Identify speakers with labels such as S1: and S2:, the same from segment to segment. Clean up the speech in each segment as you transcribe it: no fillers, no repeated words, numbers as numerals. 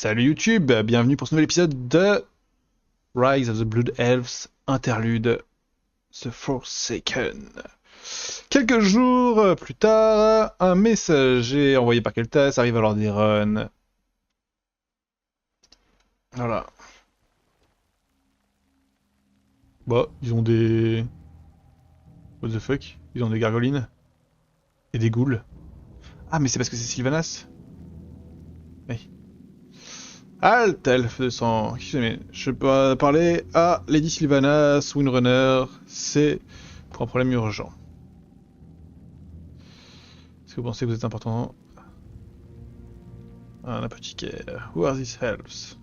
S1: Salut YouTube, bienvenue pour ce nouvel épisode de Rise of the Blood Elves Interlude The Forsaken. Quelques jours plus tard, un messager envoyé par Keltas arrive à Lordaeron. Voilà. Bah, ils ont des... What the fuck? Ils ont des gargolines. Et des ghouls. Ah, mais c'est parce que c'est Sylvanas? Oui. Halt, elfe de sang. Excusez-moi, je peux parler à Lady Sylvanas, Windrunner, c'est pour un problème urgent. Est-ce que vous pensez que vous êtes important? Un apothicaire. Who are these elves?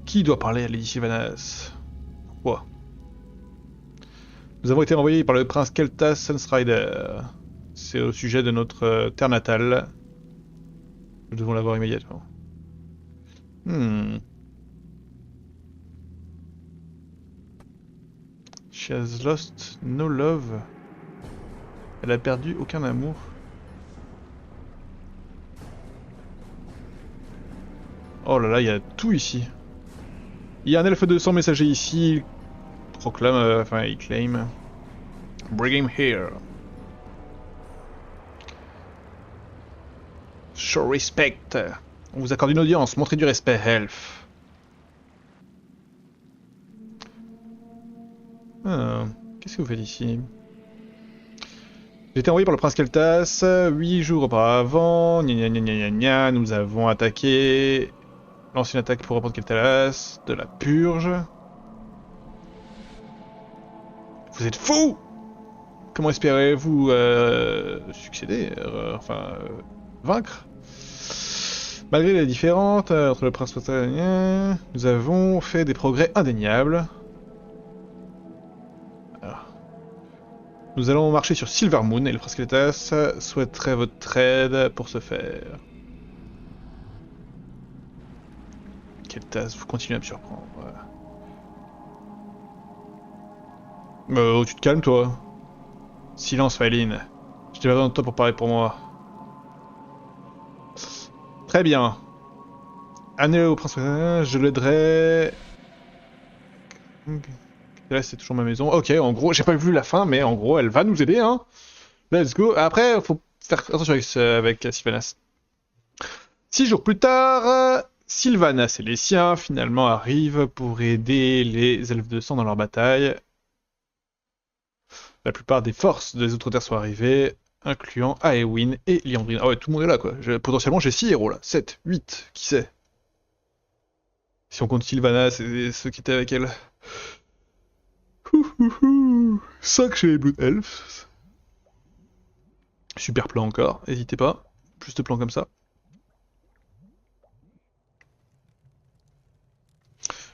S1: Qui doit parler à Lady Sylvanas? Pourquoi? Nous avons été envoyés par le prince Keltas Sunstrider. C'est au sujet de notre terre natale. Nous devons l'avoir immédiatement. She has lost no love. Elle a perdu aucun amour. Oh là là, il y a tout ici. Il y a un elfe de sang messager ici. Il proclame, enfin il claim. Bring him here. Show respect. On vous accorde une audience, montrez du respect, elfe. Ah, qu'est-ce que vous faites ici? J'ai été envoyé par le prince Keltas 8 jours auparavant. Gna gna gna gna gna gna. Nous avons attaqué l'ancienne attaque pour reprendre Keltas de la purge. Vous êtes fous! Comment espérez-vous succéder, vaincre? Malgré les différentes entre le prince Keltas, nous avons fait des progrès indéniables. Nous allons marcher sur Silvermoon et le prince Keltas souhaiterait votre aide pour ce faire. Keltas, vous continuez à me surprendre. Oh, tu te calmes toi. Silence, Faeline. Je t'ai pas besoin de toi pour parler pour moi. Très bien. Année au prince Keltas, je l'aiderai. Là, c'est toujours ma maison. Ok, en gros, j'ai pas vu la fin, mais en gros, elle va nous aider, hein. Let's go. Après, faut faire attention avec Sylvanas. 6 jours plus tard, Sylvanas et les siens finalement arrivent pour aider les elfes de sang dans leur bataille. La plupart des forces des Outre-Terres sont arrivées, incluant Aewyn et Liandrin. Ah ouais, tout le monde est là, quoi. Potentiellement, j'ai 6 héros, là. 7, 8, qui sait? Si on compte Sylvanas et ceux qui étaient avec elle. 5 chez les Blood Elves. Super plan encore, n'hésitez pas. Plus de plans comme ça.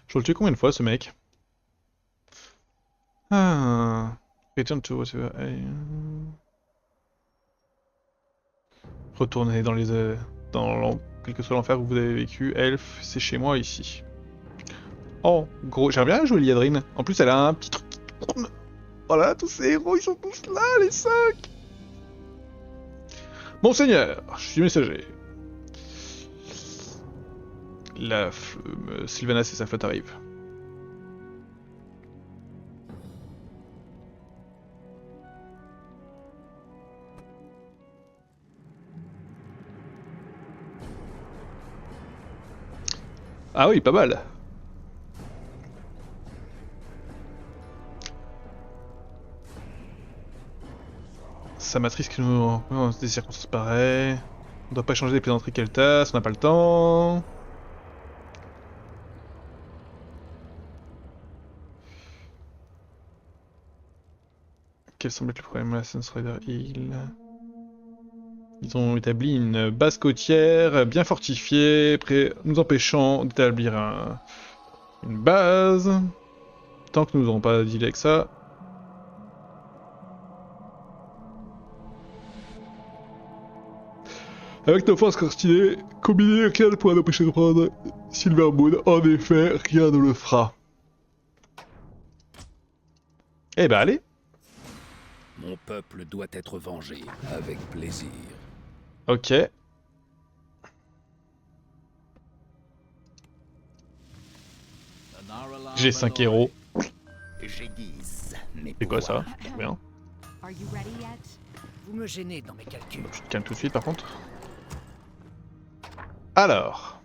S1: Je dois le tuer combien de fois ce mec? Ah. Return to whatever. Retournez dans les quel que soit l'enfer où vous avez vécu. Elfe, c'est chez moi ici. Oh, gros, j'aimerais bien jouer Liadrine. En plus, elle a un petit truc qui tourne. Voilà, tous ces héros, ils sont tous là, les 5. Monseigneur, je suis messager. Sylvanas et sa flotte arrivent. Ah oui, pas mal. Ça m'attriste que nous dans des circonstances pareilles. On doit pas changer les plaisanteries Keltas, on n'a pas le temps. Quel semble être le problème à la Sunstrider Hill? Ils ont établi une base côtière bien fortifiée, nous empêchant d'établir une base. Tant que nous n'aurons pas dealé avec ça. Avec nos forces constituées, combinées, rien ne pourra nous empêcher de prendre Silvermoon. En effet, rien ne le fera. Eh ben allez.
S2: Mon peuple doit être vengé avec plaisir.
S1: Ok. J'ai 5 héros.
S3: J'aiguise mes
S1: C'est quoi
S3: pouvoirs.
S1: ça? Trop bien.
S4: Are you ready yet?
S3: Vous me gênez dans mes calculs.
S1: Je te calme tout de suite par contre. Alors.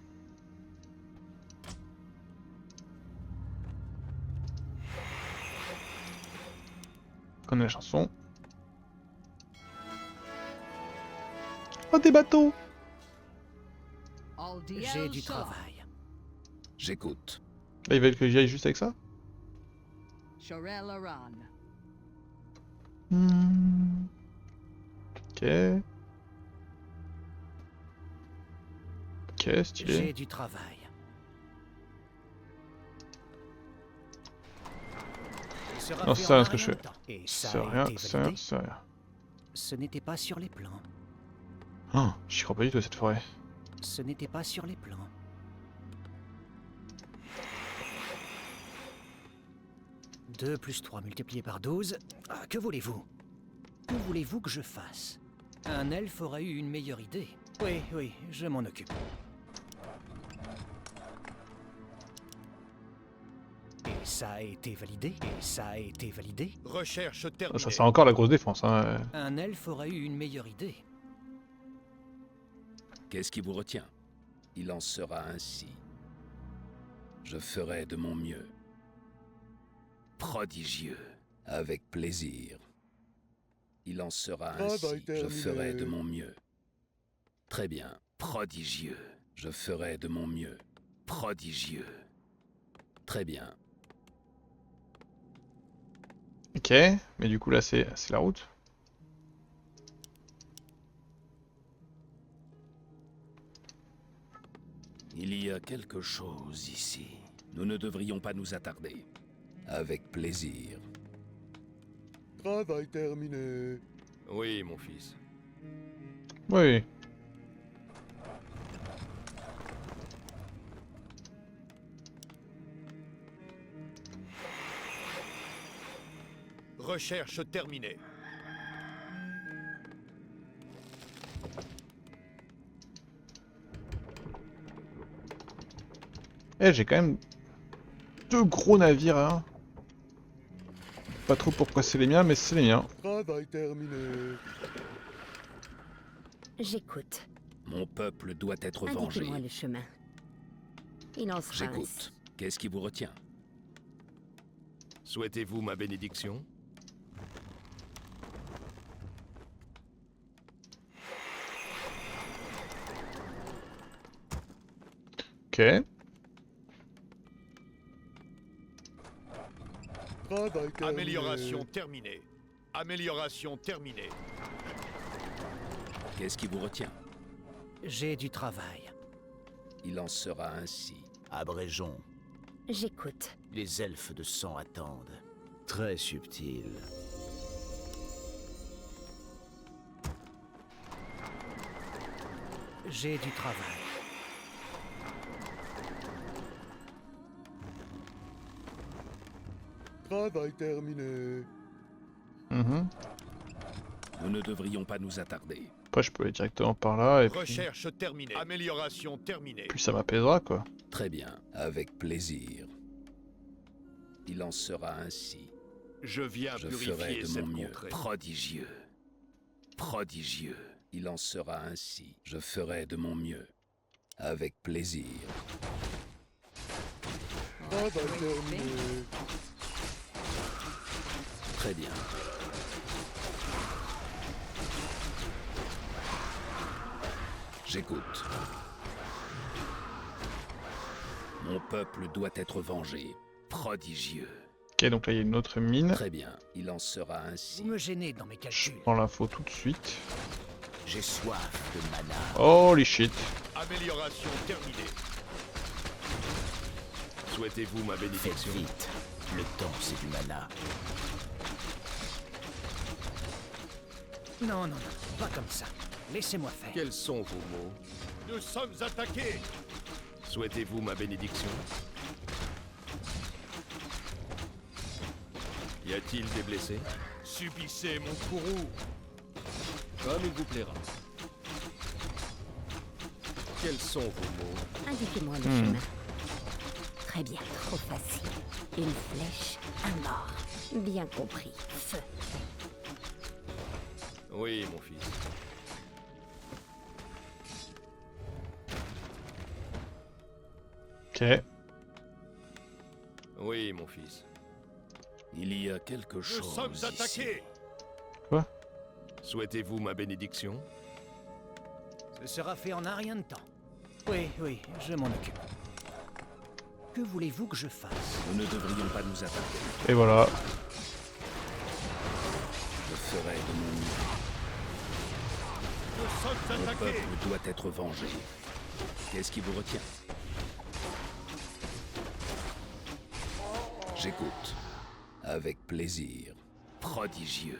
S1: Connais la chanson. Oh des bateaux!
S4: All
S3: J'ai du
S4: DL
S3: travail.
S2: J'écoute.
S1: Là ils veulent que j'y aille juste avec ça?
S4: Shorel Aran.
S1: Hmm. Ok. Ok, stylé.
S3: J'ai du travail. Il sera
S1: Non,
S3: fait
S1: c'est
S3: en
S1: rien
S3: un
S1: ce que je
S3: rien
S1: fais.
S3: de temps. Et ça
S1: C'est
S3: a
S1: rien,
S3: été
S1: c'est rien,
S3: validé.
S1: c'est rien.
S3: Ce n'était pas sur les plans.
S1: Oh, j'y crois pas du tout à cette forêt.
S3: Ce n'était pas sur les plans. « 2 plus 3 multiplié par 12... Ah, que voulez-vous? Que voulez-vous que je fasse? Un elfe aura eu une meilleure idée. Oui, oui, je m'en occupe. Et ça a été validé? Et ça a été validé?
S5: Recherche
S1: Ah,
S5: terminée.
S1: ça c'est encore la grosse défense, hein.
S3: Un elfe aura eu une meilleure idée.
S2: Qu'est-ce qui vous retient? Il en sera ainsi. Je ferai de mon mieux. Prodigieux, avec plaisir. Il en sera ainsi. Je ferai de mon mieux. Très bien. Prodigieux. Je ferai de mon mieux. Prodigieux. Très bien.
S1: Ok, mais du coup là c'est la route.
S2: Il y a quelque chose ici. Nous ne devrions pas nous attarder. Avec plaisir.
S5: Travail terminé. Oui, mon fils.
S1: Oui.
S5: Recherche terminée.
S1: Eh, j'ai quand même 2 gros navires, hein. Pas trop pourquoi c'est les miens, mais c'est les miens.
S5: Travail terminé.
S6: J'écoute.
S2: Mon peuple doit être vengé.
S6: Indiquez-moi le chemin. Il en sera ainsi.
S2: J'écoute. Qu'est-ce qui vous retient?
S5: Souhaitez-vous ma bénédiction?
S1: Ok.
S5: Travail terminé. Amélioration terminée. Amélioration terminée.
S2: Qu'est-ce qui vous retient?
S3: J'ai du travail.
S2: Il en sera ainsi.
S7: Abrégeons.
S6: J'écoute.
S7: Les elfes de sang attendent. Très subtil.
S3: J'ai du travail.
S5: Travail terminé.
S1: Mhm.
S2: Nous ne devrions pas nous attarder.
S1: Après je peux aller directement par là et puis,
S5: Recherche terminée. Amélioration terminée.
S1: puis ça m'apaisera quoi.
S2: Très bien. Avec plaisir. Il en sera ainsi.
S5: Je viens
S2: Je ferai
S5: purifier
S2: de
S5: cette
S2: mon mieux.
S5: contrée.
S2: Prodigieux. Prodigieux. Il en sera ainsi. Je ferai de mon mieux. Avec plaisir.
S5: Travail terminé.
S2: Très bien. J'écoute. Mon peuple doit être vengé. Prodigieux.
S1: Ok, donc là il y a une autre mine.
S2: Très bien. Il en sera ainsi.
S3: Vous me gênez dans mes
S1: Je
S3: calculs.
S1: prends l'info tout de suite.
S7: J'ai soif de mana.
S1: Holy shit.
S5: Amélioration terminée. Souhaitez-vous ma
S7: Faites
S5: bénédiction?
S7: vite. Le temps, c'est du mana.
S3: Non, non, non, pas comme ça. Laissez-moi faire.
S5: Quels sont vos mots? Nous sommes attaqués. Souhaitez-vous ma bénédiction? Y a-t-il des blessés? Subissez mon courroux.
S8: Comme il vous plaira. Quels sont vos mots?
S6: Indiquez-moi le chemin. Très bien, trop facile. Une flèche, un mort. Bien compris. Feu.
S8: Oui, mon fils.
S1: Ok.
S8: Oui, mon fils.
S2: Il y a quelque
S5: Nous
S2: chose
S5: sommes
S2: ici.
S5: attaqués.
S8: Souhaitez-vous ma bénédiction?
S3: Ce sera fait en un rien de temps. Oui, oui, je m'en occupe. Que voulez-vous que je fasse?
S2: Nous ne devrions pas nous attarder.
S1: Et voilà.
S2: Je ferai de mon mieux.
S5: Nous sommes
S2: Mon
S5: attaqués.
S2: peuple doit être vengé. Qu'est-ce qui vous retient? J'écoute. Avec plaisir. Prodigieux.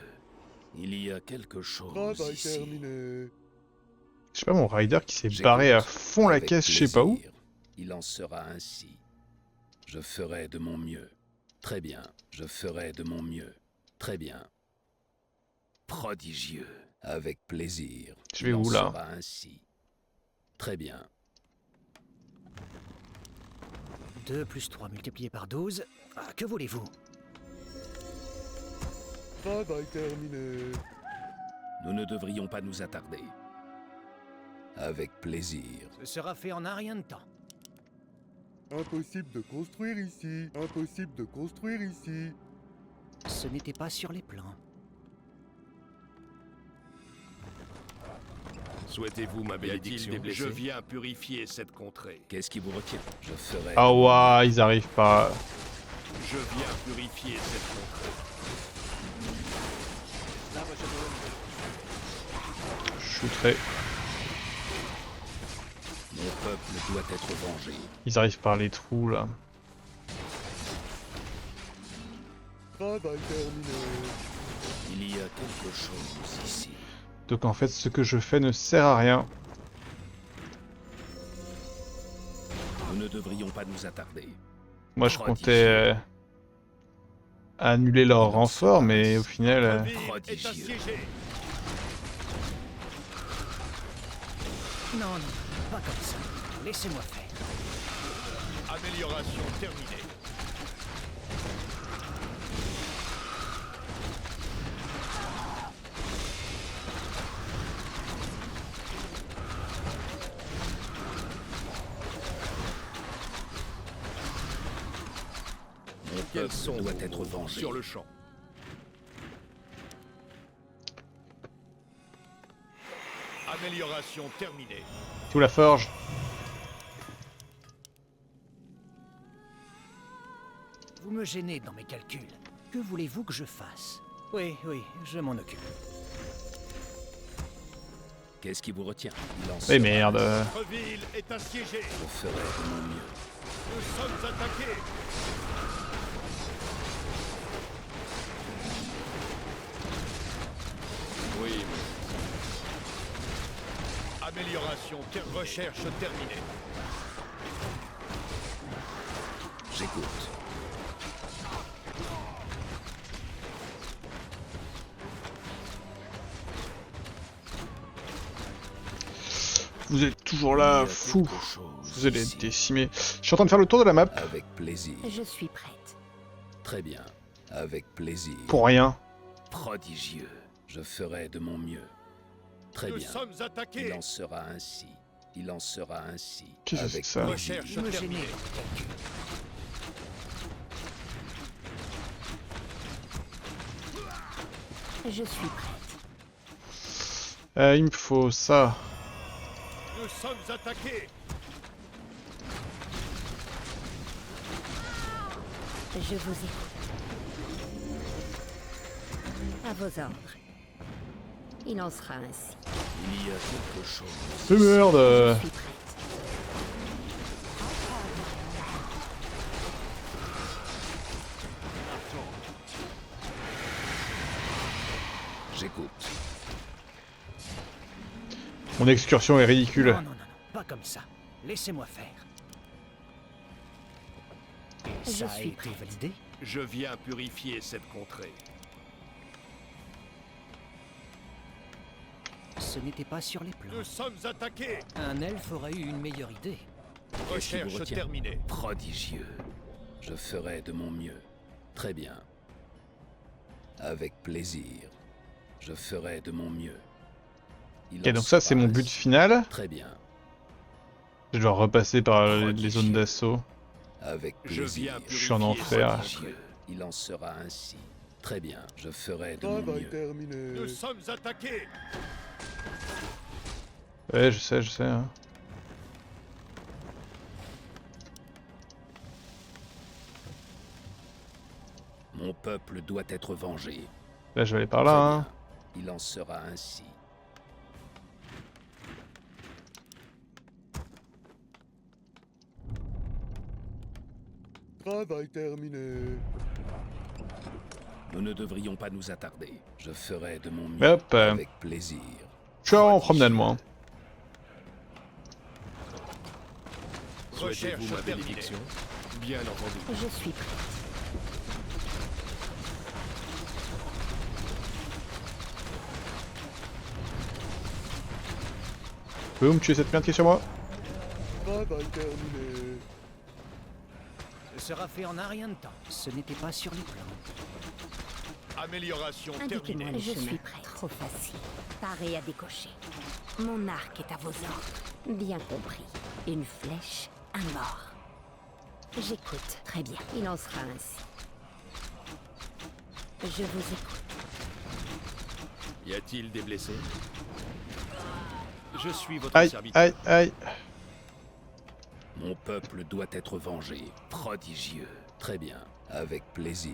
S2: Il y a quelque chose ici.
S1: Je sais pas, mon rider qui s'est barré à fond la
S2: Avec
S1: caisse, je sais pas où.
S2: plaisir. Il en sera ainsi. Je ferai de mon mieux. Très bien. Je ferai de mon mieux. Très bien. Prodigieux. Avec plaisir.
S1: Je vais
S2: Il en
S1: où, là?
S2: sera ainsi. Très bien.
S3: 2 plus 3 multiplié par 12. Ah, que voulez-vous?
S2: Nous ne devrions pas nous attarder. Avec plaisir.
S3: Ce sera fait en un rien de temps.
S9: Impossible de construire ici. Impossible de construire ici.
S3: Ce n'était pas sur les plans.
S8: Souhaitez-vous ma
S5: Y a-t-il
S8: bénédiction?
S5: des blessés? Je viens purifier cette contrée.
S2: Qu'est-ce qui vous retient? Je ferai.
S1: Ah ouais, ils arrivent pas.
S5: Je viens purifier cette contrée.
S1: Je shooterai.
S2: Mon peuple doit être vengé.
S1: Ils arrivent par les trous là.
S9: Travail terminé.
S2: Il y a quelque chose ici.
S1: Donc en fait, ce que je fais ne sert à rien.
S2: Nous ne devrions pas nous attarder.
S1: Moi, je comptais annuler leur renfort, mais au final...
S5: Notre ville est
S2: prodigieux.
S5: assiégée.
S3: Non, non, pas comme ça. Laissez-moi faire.
S5: Amélioration terminée.
S2: Mon
S8: Quels
S2: peuple
S8: sont
S2: doit
S8: vos
S2: être
S8: mots?
S2: vengé.
S5: Sur le champ. Amélioration terminée.
S1: Tout la forge.
S3: Vous me gênez dans mes calculs. Que voulez-vous que je fasse? Oui, oui, je m'en occupe.
S2: Qu'est-ce qui vous retient? Il en
S1: Mais
S2: sera
S1: merde.
S2: ainsi.
S5: Notre ville est assiégée.
S2: Je ferai de mon mieux.
S5: Nous sommes attaqués.
S8: Oui,
S5: Amélioration recherche terminée.
S2: J'écoute.
S1: Vous êtes toujours
S2: Il y
S1: là,
S2: a
S1: fou.
S2: quelque chose
S1: Vous allez
S2: ici.
S1: décimer. Je suis en train de faire le tour de la map.
S2: Avec plaisir.
S6: Je suis prête.
S2: Très bien. Avec plaisir.
S1: Pour rien.
S2: Prodigieux. Je ferai de mon mieux. Très
S5: Nous
S2: bien.
S5: sommes attaqués.
S2: Il en sera ainsi. Il en sera ainsi.
S1: Qu'est-ce que c'est
S2: Avec
S1: que ça?
S2: plaisir.
S5: Recherche
S3: Vous me gênez
S5: terminée.
S3: dans mes calculs.
S6: Je suis prête.
S1: Il me faut ça.
S5: Nous sommes attaqués.
S6: Je vous écoute. À vos ordres. Il en sera ainsi.
S2: Il y a quelque chose.
S1: Mais merde.
S6: Je suis prête.
S2: J'écoute.
S1: Mon excursion est ridicule.
S3: Non, non, non, non, pas comme ça. Laissez-moi faire. Et
S6: Je
S3: ça a
S6: suis
S3: été
S6: prête.
S3: validé?
S5: Je viens purifier cette contrée.
S3: Ce n'était pas sur les plans.
S5: Nous sommes attaqués.
S3: Un elfe aurait eu une meilleure idée.
S5: Recherche terminée.
S2: Prodigieux. Je ferai de mon mieux. Très bien. Avec plaisir. Je ferai de mon mieux.
S1: Ok, donc ça c'est mon but final.
S2: Très bien.
S1: Je dois repasser par les zones d'assaut.
S2: Avec
S5: Je
S2: plaisir.
S5: viens
S1: Je suis en enfer.
S2: Prodigieux. Il en sera ainsi. Très bien. Je ferai de
S9: Ah,
S2: mon
S9: bah,
S2: mieux.
S9: terminé.
S5: Nous sommes attaqués.
S1: Ouais, je sais, hein.
S2: Mon peuple doit être vengé.
S1: Là, je vais aller par
S2: Très
S1: là, hein.
S2: bien. Il en sera ainsi.
S9: Travail terminé.
S2: Nous ne devrions pas nous attarder. Je ferai de mon mieux.
S1: Mais hop,
S2: avec plaisir.
S1: je suis en promenade, moi. Hein.
S5: Recherche
S8: Souhaitez-vous ma
S5: terminée.
S8: bénédiction? Bien entendu.
S6: Je suis prête.
S1: Boum, tuer cette merde qui est sur moi.
S9: Travail terminé.
S3: Ce sera fait en un rien de temps. Ce n'était pas sur les plans.
S5: Amélioration
S6: Indiquez-moi
S5: terminée.
S6: le chemin. Je suis prête. Trop facile. Paré à décocher. Mon arc est à vos ordres. Bien compris. Une flèche, un mort. J'écoute. Très bien. Il en sera ainsi. Je vous écoute.
S8: Y a-t-il des blessés?
S5: Je suis votre
S1: Aïe,
S5: serviteur.
S1: aïe, aïe.
S2: Mon peuple doit être vengé. Prodigieux. Très bien. Avec plaisir.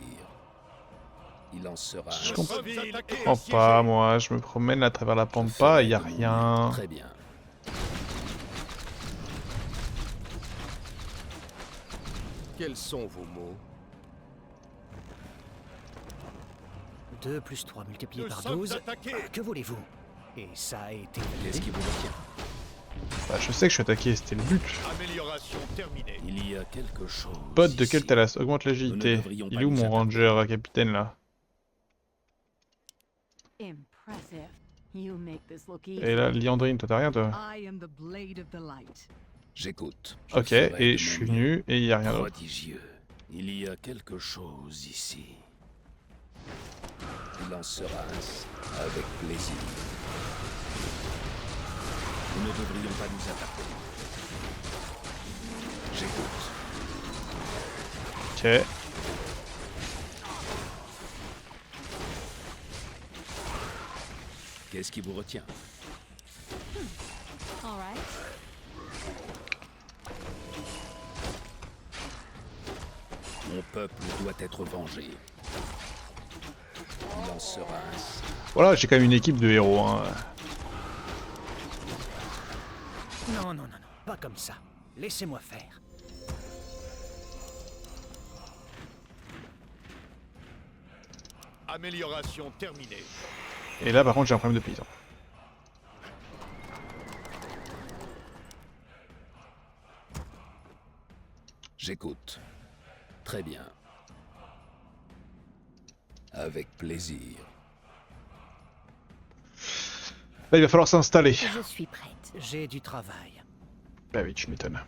S2: Il en sera
S1: Je
S2: ainsi.
S1: comprends
S5: Sommes attaqués.
S1: pas, moi. Je me promène à travers la
S2: Je
S1: pampa,
S2: ferai
S1: y a
S2: de mon mieux.
S1: rien.
S2: Très bien.
S8: Quels sont vos mots?
S3: 2 plus 3 multiplié
S5: Nous
S3: par
S5: sommes
S3: 12.
S5: attaqués.
S3: Que voulez-vous? Et ça a été
S2: Qu'est-ce qui
S3: validé.
S2: vous retient?
S1: Bah, je sais que je suis attaqué, c'était le but.
S5: Amélioration terminée.
S2: Il y a quelque chose.
S1: Pote de quel
S2: ici.
S1: talas? Augmente l'agilité.
S2: Nous ne devrions
S1: Il
S2: pas
S1: est où
S2: nous
S1: mon
S2: attarder.
S1: ranger capitaine là?
S4: Impressive. You make this look
S1: Et
S4: easy.
S1: là, Liandrine, toi t'as rien toi?
S4: I am the blade of the light.
S2: J'écoute. Je
S1: Ok,
S2: ferai de
S1: et
S2: mon
S1: je suis
S2: mieux.
S1: venu et y a rien d'autre.
S2: Prodigieux. Il y a quelque chose ici. Il en sera ainsi. Avec plaisir. Nous ne devrions pas nous attarder. J'écoute.
S1: Ok.
S2: Qu'est-ce qui vous retient?
S4: All right.
S2: Mon peuple doit être vengé. Il en sera ainsi.
S1: Voilà, j'ai quand même une équipe de héros. Hein.
S3: Non, non, non, non. Pas comme ça. Laissez-moi faire.
S5: Amélioration terminée.
S1: Et là, par contre, j'ai un problème de paysan.
S2: J'écoute. Très bien. Avec plaisir.
S1: Là, il va falloir s'installer.
S6: Je suis prête.
S3: J'ai du travail.
S1: Bah oui, tu m'étonnes.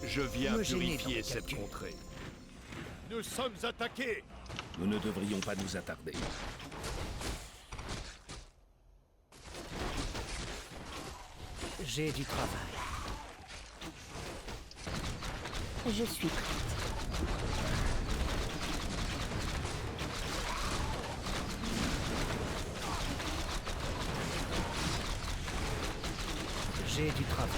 S5: Je viens
S3: Me gêner dans
S5: purifier
S3: mes
S5: cette
S3: calculs.
S5: contrée. Nous sommes attaqués.
S2: Nous ne devrions pas nous attarder.
S3: J'ai du travail.
S6: Je suis prête.
S3: J'ai du travail.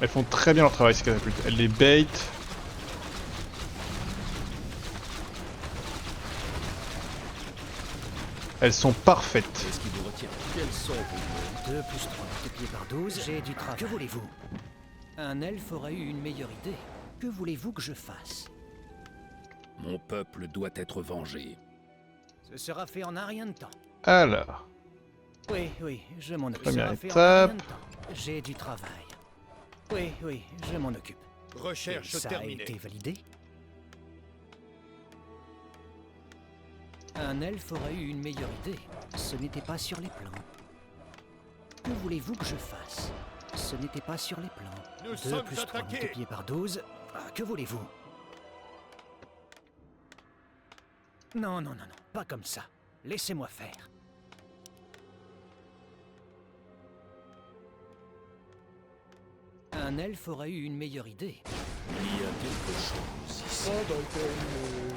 S1: Elles font très bien leur travail, ces catapultes. Elles les baitent. Elles sont parfaites.
S2: Qu'est-ce qui vous retient?
S8: Quels sont vos mots?
S3: 2 plus 3 multiplié par 12. J'ai du travail. Que voulez-vous? Un elfe aurait eu une meilleure idée. Que voulez-vous que je fasse?
S2: Mon peuple doit être vengé.
S3: Ce sera fait en un rien de temps.
S1: Alors,
S3: Oui, oui, je m'en occupe.
S1: Première
S3: Ce sera fait en
S1: étape.
S3: un rien de temps. J'ai du travail. Oui, oui, je m'en occupe. Et
S5: Recherche
S3: ça a
S5: terminée.
S3: été validé? Un elfe aurait eu une meilleure idée. Ce n'était pas sur les plans. Que voulez-vous que je fasse? Ce n'était pas sur les plans.
S5: Nous
S3: 2
S5: sommes
S3: plus 3
S5: attaqués.
S3: multiplié par 12. Que voulez-vous? Non, non, non, non, pas comme ça. Laissez-moi faire. Un elfe aurait eu une meilleure idée.
S2: Il y a quelque chose ici.
S9: Travail terminé.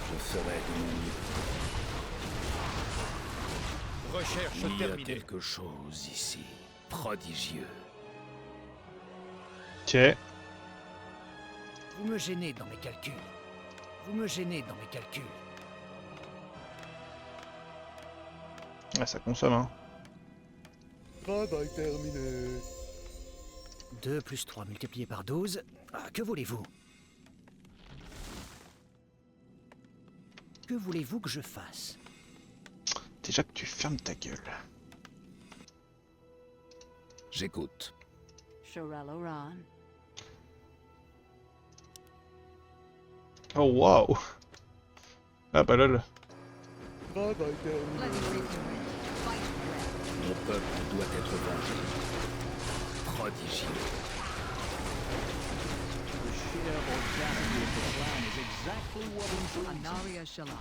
S2: Je ferai de mon mieux.
S5: Recherche
S2: Il y a
S5: terminée.
S2: quelque chose ici. Prodigieux.
S1: Ok.
S3: Vous me gênez dans mes calculs. Vous me gênez dans mes calculs.
S1: Ah, ça consomme, hein.
S9: Travail terminé.
S3: 2 plus 3 multiplié par 12. Que voulez-vous? Que voulez-vous que je fasse?
S1: Déjà que tu fermes ta gueule.
S2: J'écoute.
S4: Shorel Oran.
S1: Oh waouh. Ah bah lol.
S9: Travail terminé.
S4: Let's break the ring. Fight red.
S2: Mon peuple doit être vengé. Prodigieux.
S4: Anaria Shala.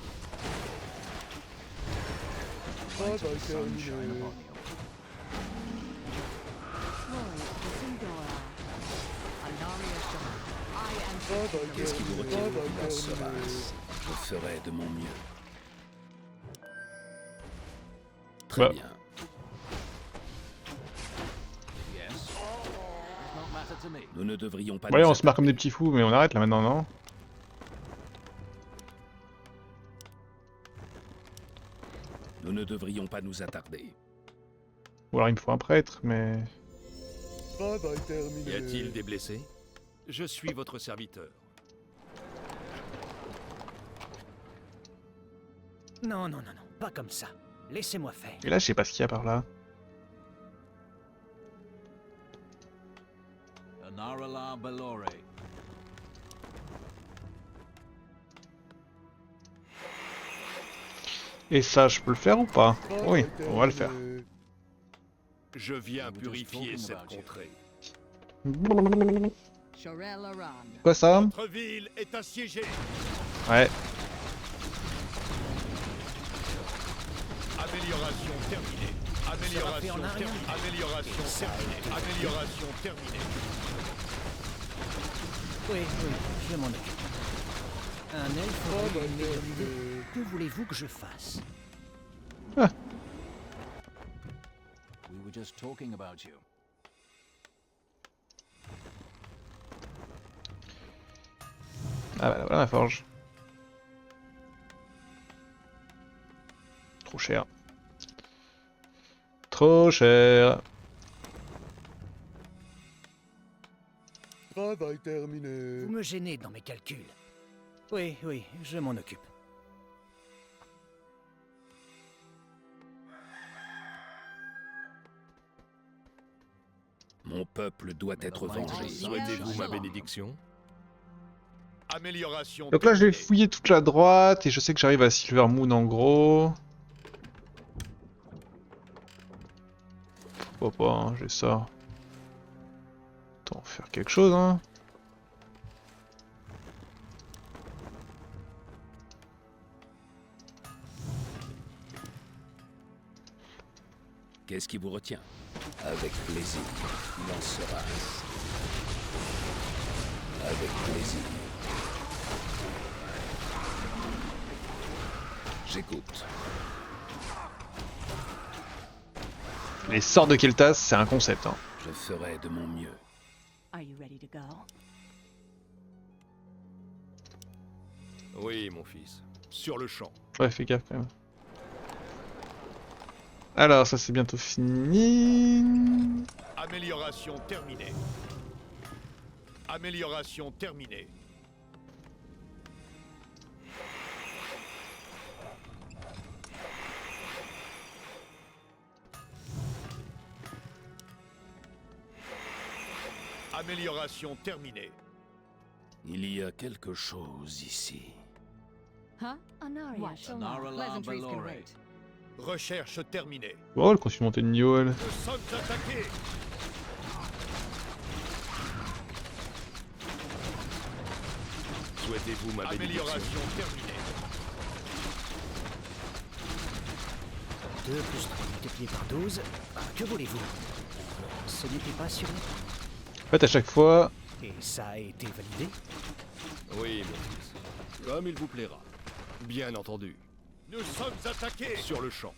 S9: Travail terminé.
S4: Glory to Sindora. Anaria Shala. I am
S9: Travail
S2: Qu'est-ce qui vous
S9: terminé.
S2: retient
S9: Travail
S2: dans ce
S9: terminé.
S2: race? Je ferai de mon mieux. Très
S1: Bah.
S2: bien. Nous ne devrions pas
S1: Ouais,
S2: nous
S1: on se marre comme des petits fous, mais on arrête là maintenant, non?
S2: Nous ne devrions pas nous attarder.
S1: Ou alors il me faut un prêtre, mais...
S9: Travail terminé.
S8: Y a-t-il des blessés? Je suis votre serviteur.
S3: Non, non, non, non, pas comme ça. Laissez-moi faire.
S1: Et là, je sais pas ce qu'il y a par là. Et ça, je peux le faire ou pas? Oui, on va le faire.
S9: terminé.
S8: Je viens purifier cette contrée.
S4: Shorel Oran.
S1: Quoi ça?
S5: Notre ville est assiégée.
S1: Ouais.
S5: Amélioration terminée. Amélioration
S3: en un rien.
S5: terminée. Amélioration terminée. Amélioration terminée.
S3: Oui, oui, je m'en occupe. Un elfe aurait eu
S9: Travail
S3: une meilleure idée.
S9: terminé.
S3: Que voulez-vous que je fasse?
S1: Ah bah voilà la forge. Trop cher. Trop cher.
S9: Travail terminé.
S3: Vous me gênez dans mes calculs. Oui, oui, je m'en occupe.
S2: Mon peuple doit être vengé.
S8: Souhaitez-vous ma bénédiction?
S5: Amélioration
S1: Donc là, je vais
S5: terminée.
S1: fouiller toute la droite et je sais que j'arrive à Silvermoon en gros. Pourquoi pas, hein, j'ai ça. Attends, faire quelque chose, hein.
S2: Qu'est-ce qui vous retient? Avec plaisir. Il en sera ainsi. Avec plaisir. J'écoute.
S1: Les sorts de Keltas, c'est un concept, hein.
S2: Je ferai de mon mieux.
S4: Are you ready to go?
S8: Oui, mon fils.
S5: Sur le champ.
S1: Ouais, fais gaffe quand même. Alors, ça c'est bientôt fini.
S5: Amélioration terminée. Amélioration terminée. Amélioration terminée.
S2: Il y a quelque chose ici.
S4: Huh? Anaria Shala. Pleasantries can wait.
S5: Recherche terminée.
S1: Oh, elle continue de monter de niveau, elle.
S5: Nous sommes attaqués.
S8: Souhaitez-vous ma bénédiction?
S5: Amélioration terminée.
S3: 2 plus 3 multiplié par 12. Que voulez-vous? Ce n'était pas sur les...
S1: En fait, à chaque fois...
S3: Et ça a été validé?
S8: Oui, mon fils. Comme il vous plaira. Bien entendu.
S5: Nous sommes attaqués.
S8: Sur le champ.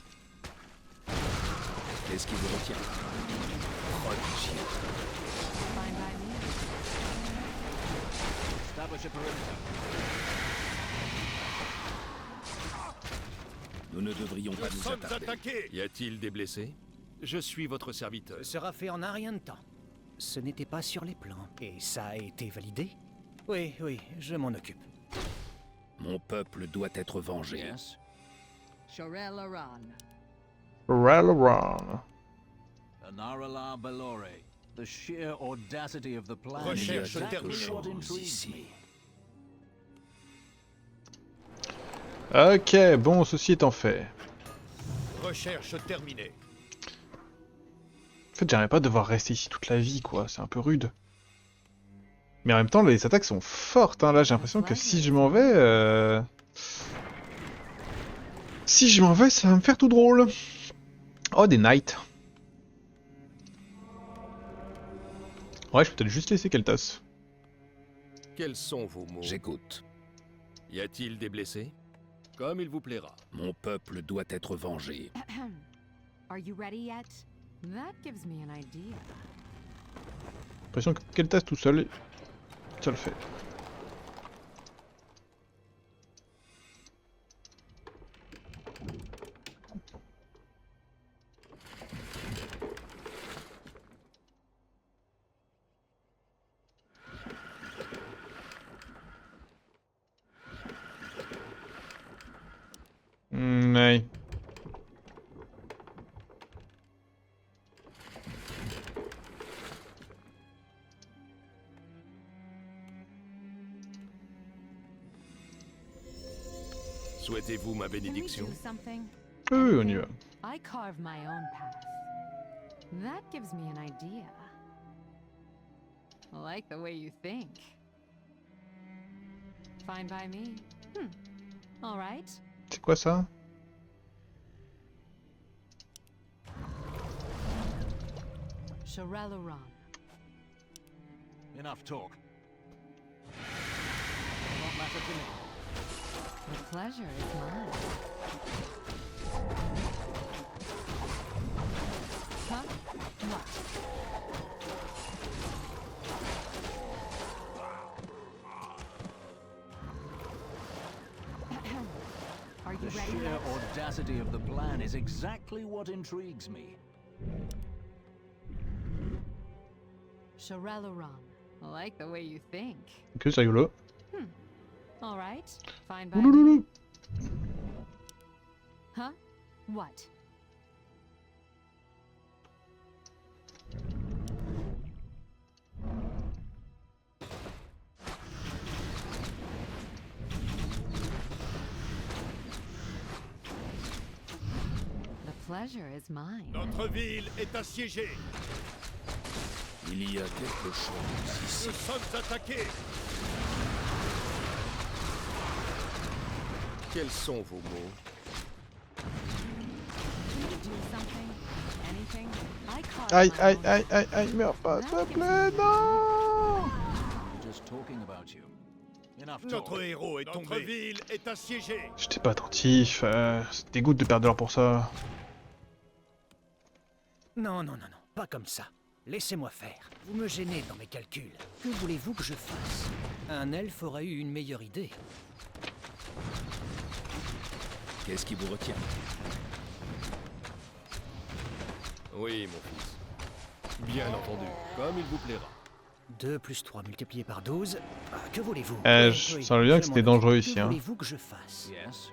S2: Qu'est-ce qui vous retient? Prodigieux.
S4: Fine by me.
S7: Establish a perimeter.
S2: Nous ne devrions pas
S5: Nous
S2: nous
S5: sommes
S2: attarder.
S5: attaqués.
S8: Y a-t-il des blessés? Je suis votre serviteur.
S3: Ce sera fait en un rien de temps. Ce n'était pas sur les plans. Et ça a été validé? Oui, oui, je m'en occupe.
S2: Mon peuple doit être vengé.
S7: Yes.
S4: Shorel Aran.
S1: Ralaran.
S7: Anarala Belore. The sheer audacity of the plan is
S5: Recherche
S7: exactly
S5: terminée.
S7: what
S2: Chose
S7: intrigues
S2: ici.
S7: me.
S1: Ok, bon, ceci étant fait.
S5: Recherche terminée.
S1: En fait, j'aimerais pas devoir rester ici toute la vie, quoi. C'est un peu rude. Mais en même temps, les attaques sont fortes, hein. Là, j'ai l'impression que si je m'en vais... Si je m'en vais, ça va me faire tout drôle. Oh, des knights. Ouais, je peux peut-être juste laisser Keltas.
S8: Quels sont vos mots?
S2: J'écoute.
S8: Y a-t-il des blessés? Comme il vous plaira.
S2: Mon peuple doit être vengé.
S4: Are you ready yet? That gives me an idea.
S1: J'ai l'impression que Keltas tout seul, ça le fait. Ouais.
S8: Souhaitez-vous ma
S4: Can we
S8: bénédiction?
S4: do something?
S1: Oui, on y va.
S4: I carve my own path. That gives me an idea. I like the way you think. Fine by me. All right.
S1: C'est quoi ça?
S4: Shorel Aran.
S7: Enough talk. What matter to me?
S4: The pleasure is mine. Huh? What? Are you
S7: The
S4: ready
S7: sheer
S4: yet?
S7: audacity of the plan is exactly what intrigues me.
S4: Shorel Aran. I like the way you think.
S1: Ok, c'est rigolo.
S4: All right. Fine by me.
S1: Oulouloulou.
S4: Huh? What? The pleasure is mine.
S5: Notre ville est assiégée.
S2: Il y a quelque chose ici.
S5: Nous sommes attaqués.
S8: Quels sont vos mots?
S4: Can you do something? Anything? I carve
S1: Aïe,
S4: my
S1: aïe,
S4: own
S1: aïe,
S4: path.
S1: aïe, aïe, meurs pas, s'il te plaît, non!
S7: I'm just talking about you. Enough talk.
S5: Notre héros est tombé. Notre ville est assiégée.
S1: J'étais pas attentif, ça dégoûte de perdre l'heure pour ça.
S3: Non, non, non, non, pas comme ça. Laissez-moi faire. Vous me gênez dans mes calculs. Que voulez-vous que je fasse? Un elfe aurait eu une meilleure idée.
S2: Qu'est-ce qui vous retient?
S8: Oui, mon fils. Bien entendu. Comme il vous plaira.
S3: 2 plus 3 multiplié par 12. Que voulez-vous?
S1: Je sens bien que
S3: je
S1: c'était
S3: m'en occupe.
S1: dangereux ici,
S3: Que
S1: hein.
S3: voulez-vous que je fasse?
S7: Yes.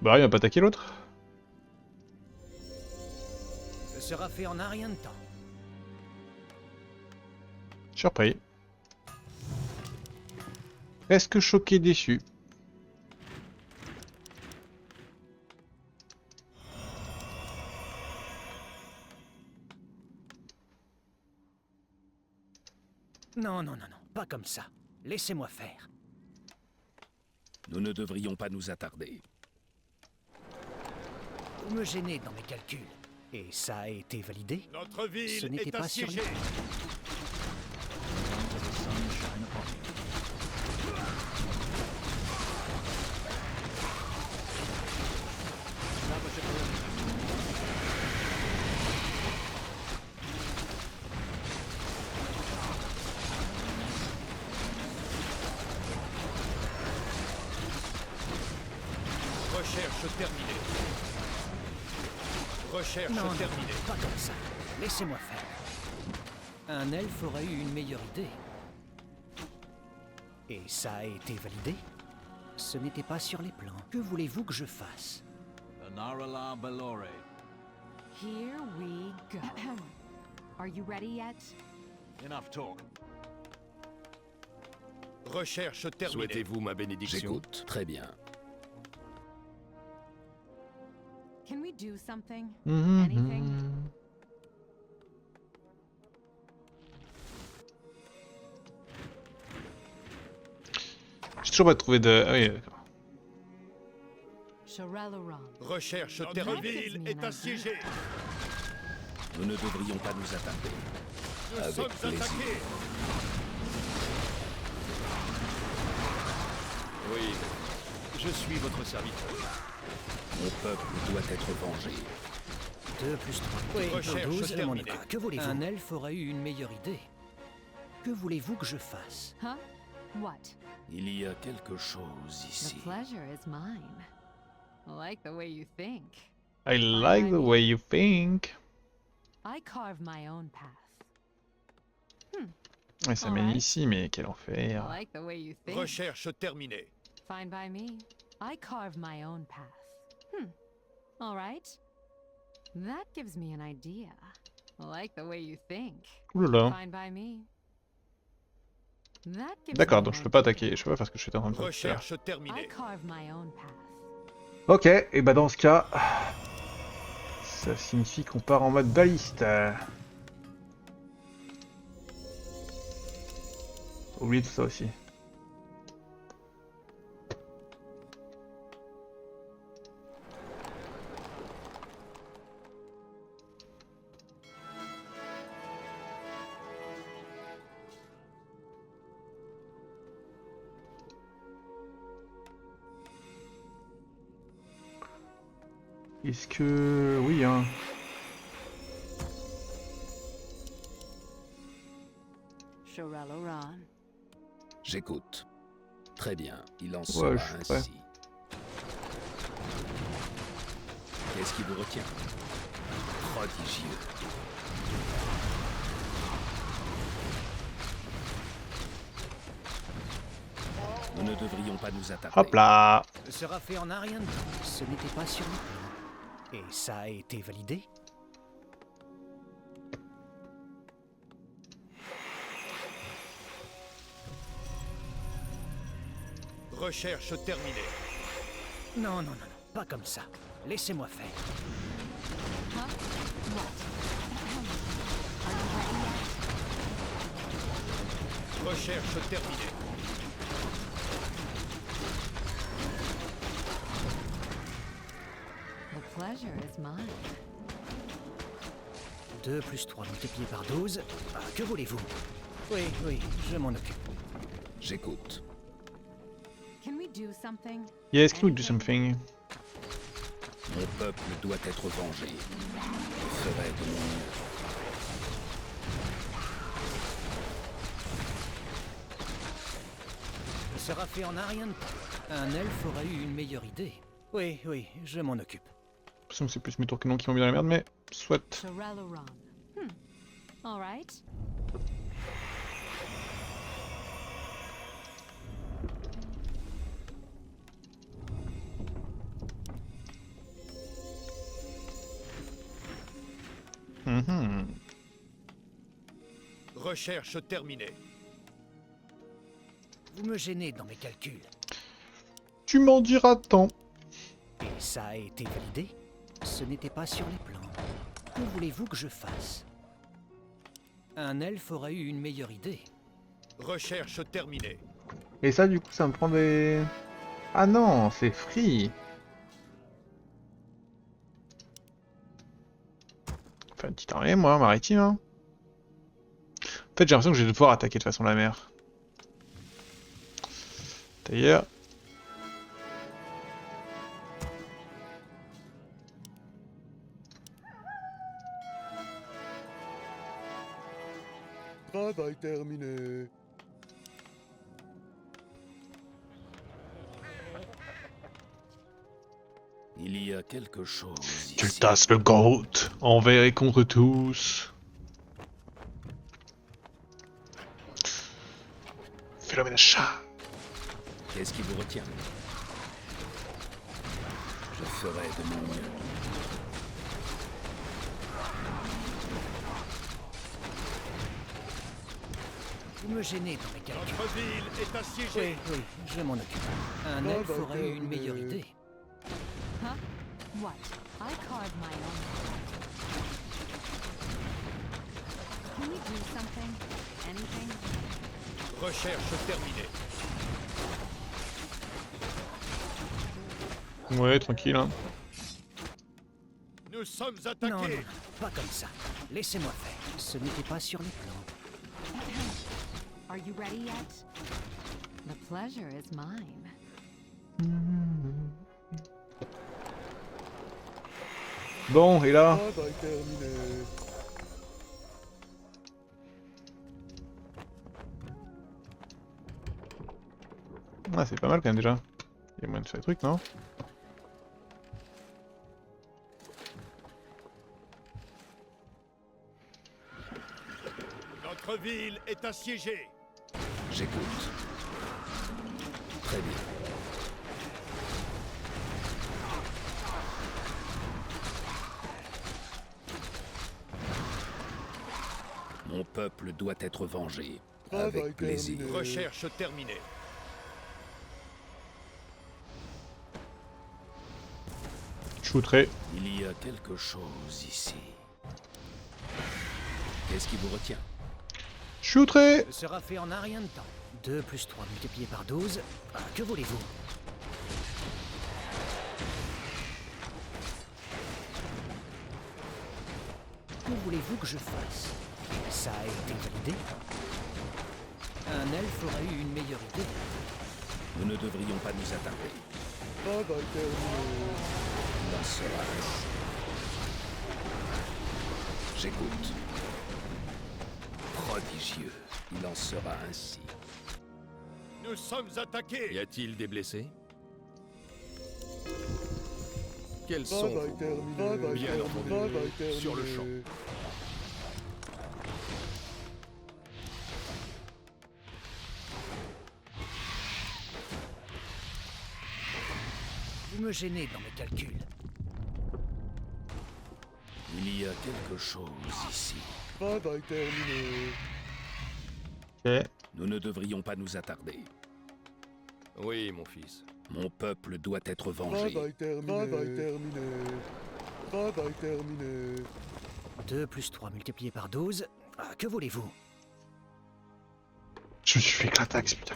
S1: Bah, il va pas attaquer l'autre.
S3: Ce sera fait en un rien de temps.
S1: Surpris. Presque choqué, déçu.
S3: Non, non, non, non, pas comme ça. Laissez-moi faire.
S2: Nous ne devrions pas nous attarder.
S3: Vous me gênez dans mes calculs. Et ça a été validé?
S5: Notre
S3: Ce
S5: ville
S3: n'était
S5: est
S3: pas sur
S5: assiégée. Recherche terminée. Recherche
S3: Non, non,
S5: terminée.
S3: pas comme ça. Laissez-moi faire. Un elfe aurait eu une meilleure idée. Et ça a été validé? Ce n'était pas sur les plans. Que voulez-vous que je fasse?
S7: Anarala Belore.
S4: Here we go. Are you ready yet?
S7: Enough talk.
S5: Recherche terminée.
S8: Souhaitez-vous ma bénédiction?
S2: J'écoute. Très bien.
S4: Can we do something?
S1: Mhm,
S4: Anything?
S1: mhm. J'ai toujours pas trouvé de... Ah oui, d'accord.
S4: Shorelloran.
S5: Recherche
S4: Notre
S5: terminée.
S4: ville
S5: Ville
S4: est
S5: est assiégée.
S2: Nous ne devrions pas nous attarder.
S5: Nous
S2: Avec
S5: sommes
S2: plaisir.
S5: attaqués.
S8: Oui, je suis votre serviteur.
S2: Mon peuple doit être vengé.
S3: 2 plus 3. Oui,
S5: Recherche
S3: 12, je m'en
S5: terminée.
S3: occupe. Que voulez-vous? Un elfe aurait eu une meilleure idée. Que voulez-vous que je fasse?
S4: Huh? What?
S2: Il y a quelque chose
S4: The
S2: ici.
S4: pleasure is mine. I like the way you think.
S1: I like the way you think.
S4: I carve my own path.
S1: Ouais, ça mène ici, mais quel
S4: I
S1: enfer.
S4: like the way you think.
S5: Recherche terminée.
S4: Fine by me. I carve my own path. All right. That gives me an idea. I like the way you think.
S1: Oulala.
S4: Fine by me. That gives
S1: D'accord,
S4: me
S1: donc
S4: an
S1: je peux pas
S4: idea.
S1: attaquer, je peux pas faire ce que je suis en train de faire.
S5: Recherche
S4: I
S5: terminée.
S4: carve my own path.
S1: Ok, et bah dans ce cas, ça signifie qu'on part en mode baliste. Oublie tout ça aussi. Est-ce que... Oui, hein.
S4: Shorelloran.
S2: J'écoute. Très bien, il en
S1: Ouais,
S2: sera
S1: je suis prêt.
S2: ainsi. Qu'est-ce qui vous retient? Prodigieux. Nous ne devrions pas nous attarder.
S1: Hop là.
S3: Ce sera fait en un rien de temps. Ce n'était pas sur les plans. Et ça a été validé?
S5: Recherche terminée.
S3: Non, non, non, non, pas comme ça. Laissez-moi faire.
S4: Huh? What? Are you ready yet?
S5: Recherche terminée.
S4: The pleasure is mine.
S3: 2 plus 3 multiplié par 12. Ah, que voulez-vous? Oui, oui, je m'en occupe.
S2: J'écoute.
S4: Can we do something?
S1: Yes, can we do
S4: Anything?
S1: something?
S2: Mon peuple doit être vengé. Je ferai de mon mieux.
S3: Ce sera fait en un rien de temps. Un elfe aurait eu une meilleure idée. Oui, oui, je m'en occupe.
S1: J'ai l'impression que c'est plus mes tours que non qui m'ont mis dans la merde, mais soit.
S4: Shorelloran. All right.
S1: Mhm.
S5: Recherche terminée.
S3: Vous me gênez dans mes calculs.
S1: Tu m'en diras tant.
S3: Et ça a été validé? Ce n'était pas sur les plans. Que voulez-vous que je fasse? Un elfe aurait eu une meilleure idée.
S5: Recherche terminée.
S1: Et ça, du coup, ça me prend des... Ah non, c'est free. Enfin, une petite armée, moi, maritime. Hein. En fait, j'ai l'impression que je vais devoir attaquer de façon la mer. D'ailleurs...
S9: Travail terminé.
S2: Il y a quelque chose ici.
S1: Tu tasses le goat, envers et contre tous. Phénomène à chat.
S2: Qu'est-ce qui vous retient? Je ferai de mon mieux.
S3: Vous me gênez dans mes calculs.
S5: Notre ville est assiégée.
S3: Oui, je m'en occupe. Un elfe aurait eu une meilleure idée.
S4: Huh? What? I carved my own path. Can we do something? Anything?
S5: Recherche terminée.
S1: Ouais, tranquille. Hein.
S5: Nous sommes
S3: Non,
S5: attaqués.
S3: non, pas comme ça. Laissez-moi faire. Ce n'était pas sur les plans.
S4: Are you ready yet? The pleasure is mine.
S1: Bon, et là?
S9: Travail terminé.
S1: Ah, c'est pas mal quand même déjà. Il y a moyen de faire des trucs, non?
S5: Notre ville est assiégée.
S2: J'écoute. Très bien. Mon peuple doit être vengé.
S9: Travail
S2: Avec plaisir.
S9: terminé.
S5: Recherche terminée.
S1: Shooterai.
S2: Il y a quelque chose ici. Qu'est-ce qui vous retient?
S1: Shooterai.
S3: Ce sera fait en un rien de temps. 2 plus 3 multiplié par 12. Ah, que voulez-vous? Que voulez-vous que je fasse? Ça a été validé? Un elfe aurait eu une meilleure idée.
S2: Nous ne devrions pas nous attarder.
S9: Travail terminé.
S2: Il en sera ainsi. J'écoute. Prodigieux. Il en sera ainsi.
S5: Nous sommes attaqués.
S8: Y a-t-il des blessés? Quels sont
S9: Travail
S8: vos
S9: terminé.
S8: mots?
S9: Travail
S8: Bien
S9: terminé.
S8: entendu.
S9: Travail terminé.
S8: Sur le champ.
S3: Vous me gênez dans mes calculs.
S2: Il y a quelque chose ici.
S9: Travail terminé.
S1: Ok.
S2: Nous ne devrions pas nous attarder.
S8: Oui, mon fils.
S2: Mon peuple doit être vengé.
S9: Travail terminé. Travail terminé. Travail terminé.
S3: 2 plus 3 multiplié par 12. Ah, que voulez-vous?
S1: Je me suis fait éclataxe, putain.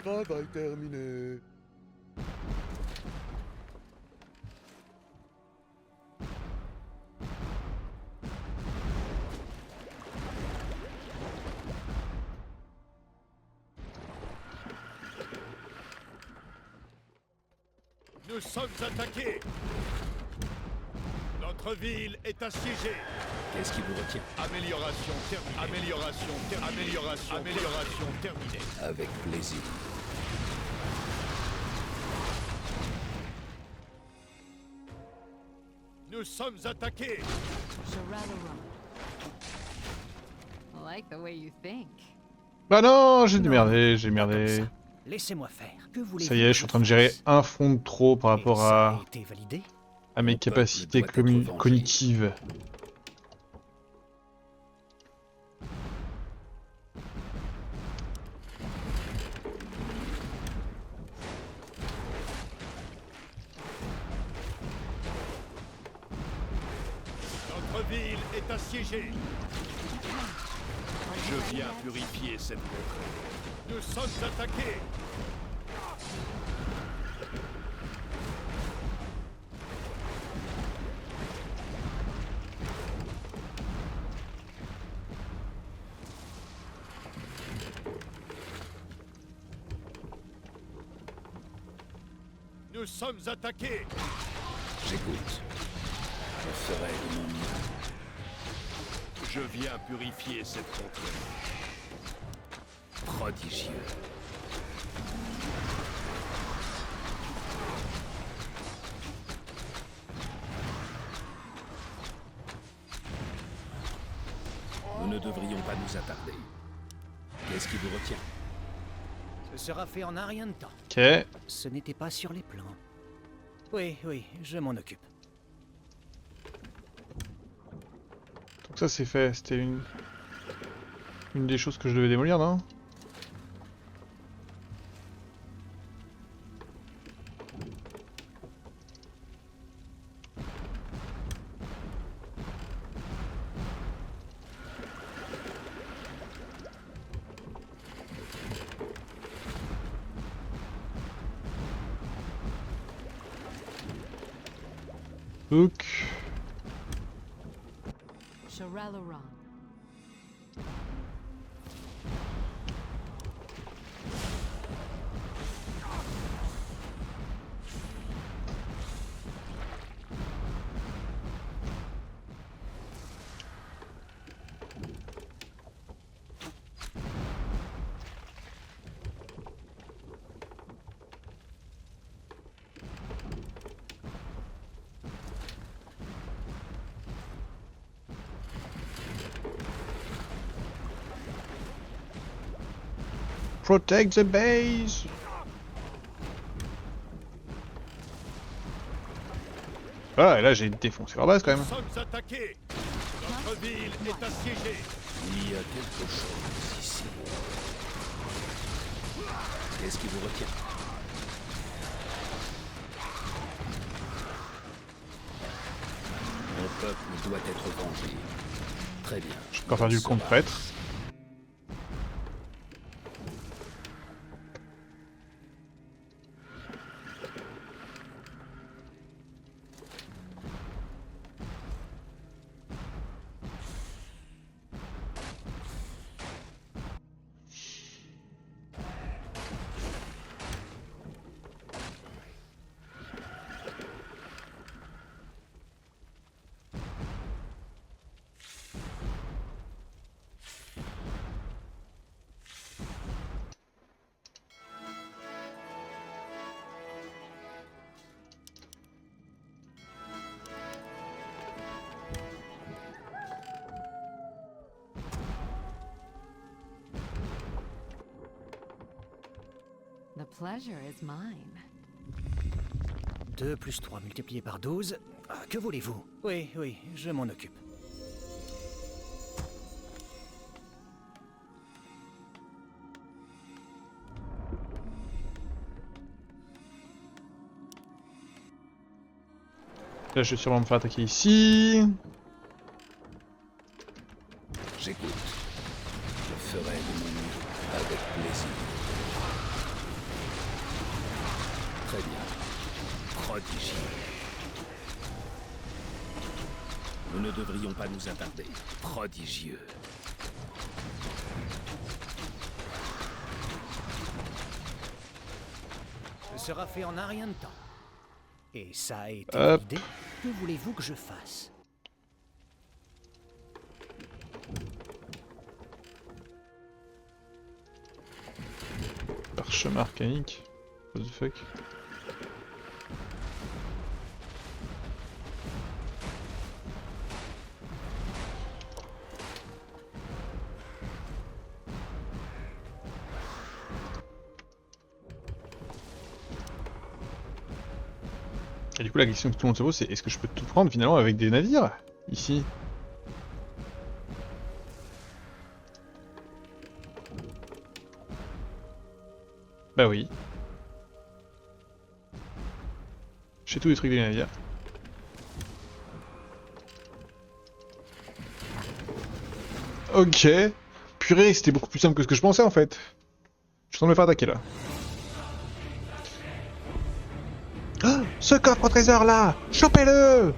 S9: Travail terminé.
S5: Nous sommes attaqués. Notre ville est assiégée.
S2: Qu'est-ce qui vous retient?
S5: Amélioration terminée. Amélioration terminée. Amélioration terminée.
S2: Avec plaisir.
S5: Nous sommes attaqués.
S4: Should rather run. I like the way you think.
S1: Bah non, j'ai
S3: Non,
S1: merdé, j'ai
S3: pas comme
S1: merdé.
S3: ça. Laissez-moi faire. Que voulez-vous
S1: Ça y est, je suis en train de gérer
S3: fasse?
S1: un fond de trop par
S3: Et
S1: rapport
S3: ça
S1: à
S3: a été validé?
S1: mes
S2: Mon peuple
S1: capacités
S2: doit être vengé.
S1: cognitives.
S5: ville est assiégée.
S2: Je viens purifier cette contrée.
S5: Nous sommes attaqués. Nous sommes attaqués.
S2: J'écoute. Je ferai de mon mieux.
S8: Je viens purifier cette contrée.
S2: Prodigieux. Nous ne devrions pas nous attarder. Qu'est-ce qui vous retient?
S3: Ce sera fait en un rien de temps.
S1: Ok.
S3: Ce n'était pas sur les plans. Oui, oui, je m'en occupe.
S1: Donc ça c'est fait, c'était une des choses que je devais démolir, non? Hook.
S4: Shirel'aran.
S1: Protect the base. Ah, et là j'ai défoncé leur base quand même.
S5: Nous sommes attaqués. Notre ville est assiégée.
S2: Il y a quelque chose ici. Qu'est-ce qui vous retient? Mon peuple doit être vengé. Très bien.
S1: J'ai encore perdu le compte prêtre.
S4: The pleasure is mine.
S3: 2 plus 3 multiplié par 12. Ah, que voulez-vous? Oui, oui, je m'en occupe.
S1: Là je vais sûrement me faire attaquer ici.
S2: J'écoute. Je ferai de mon mieux avec plaisir. Très bien. Prodigieux. Nous ne devrions pas nous attarder. Prodigieux.
S3: Ce sera fait en un rien de temps. Et ça a été
S1: Hop.
S3: validé. Que voulez-vous que je fasse?
S1: Parchemin arcanique. What the fuck? Et du coup la question que tout le monde se pose c'est est-ce que je peux tout prendre finalement avec des navires ici? Bah oui. J'ai tous les trucs des navires. Ok. Purée, c'était beaucoup plus simple que ce que je pensais en fait. Je suis en train de me faire attaquer là. Oh, ce coffre au trésor là! Chopez-le!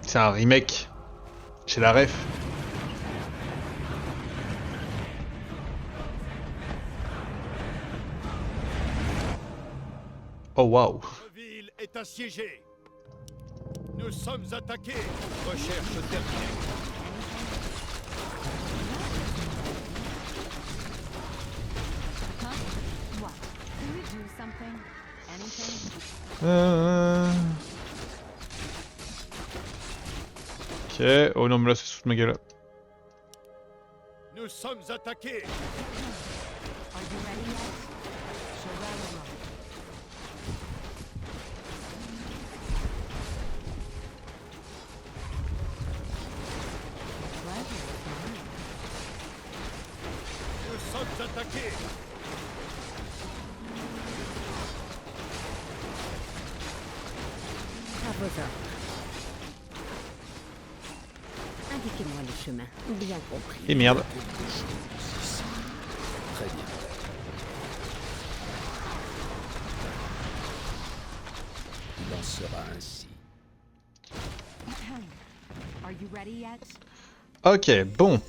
S1: C'est un remake. J'ai la ref. Oh waouh.
S5: La ville est assiégée. Nous sommes attaqués. Recherche terminée.
S4: Huh? What? Can we do something? Anything?
S1: Ok. Oh non mais là c'est sous ma gueule.
S5: Nous sommes attaqués.
S4: Are you ready yet? Sharala. Pleasure is mine.
S5: Nous sommes attaqués.
S6: À vos ordres. Indiquez-moi le chemin. Bien compris.
S1: Et merde.
S2: Quelque chose ici. Très bien. Il en sera ainsi.
S4: Are you ready yet?
S1: Ok, bon.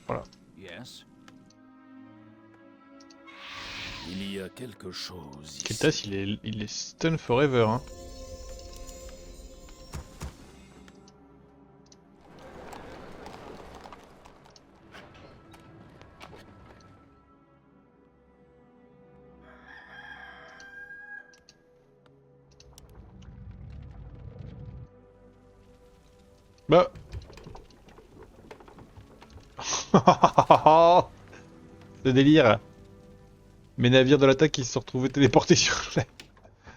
S1: Voilà.
S7: Yes.
S2: Il y a quelque chose ici.
S1: Keltas, il est stun forever, hein. Bah. Le délire. Mes navires de l'attaque qui se sont retrouvés téléportés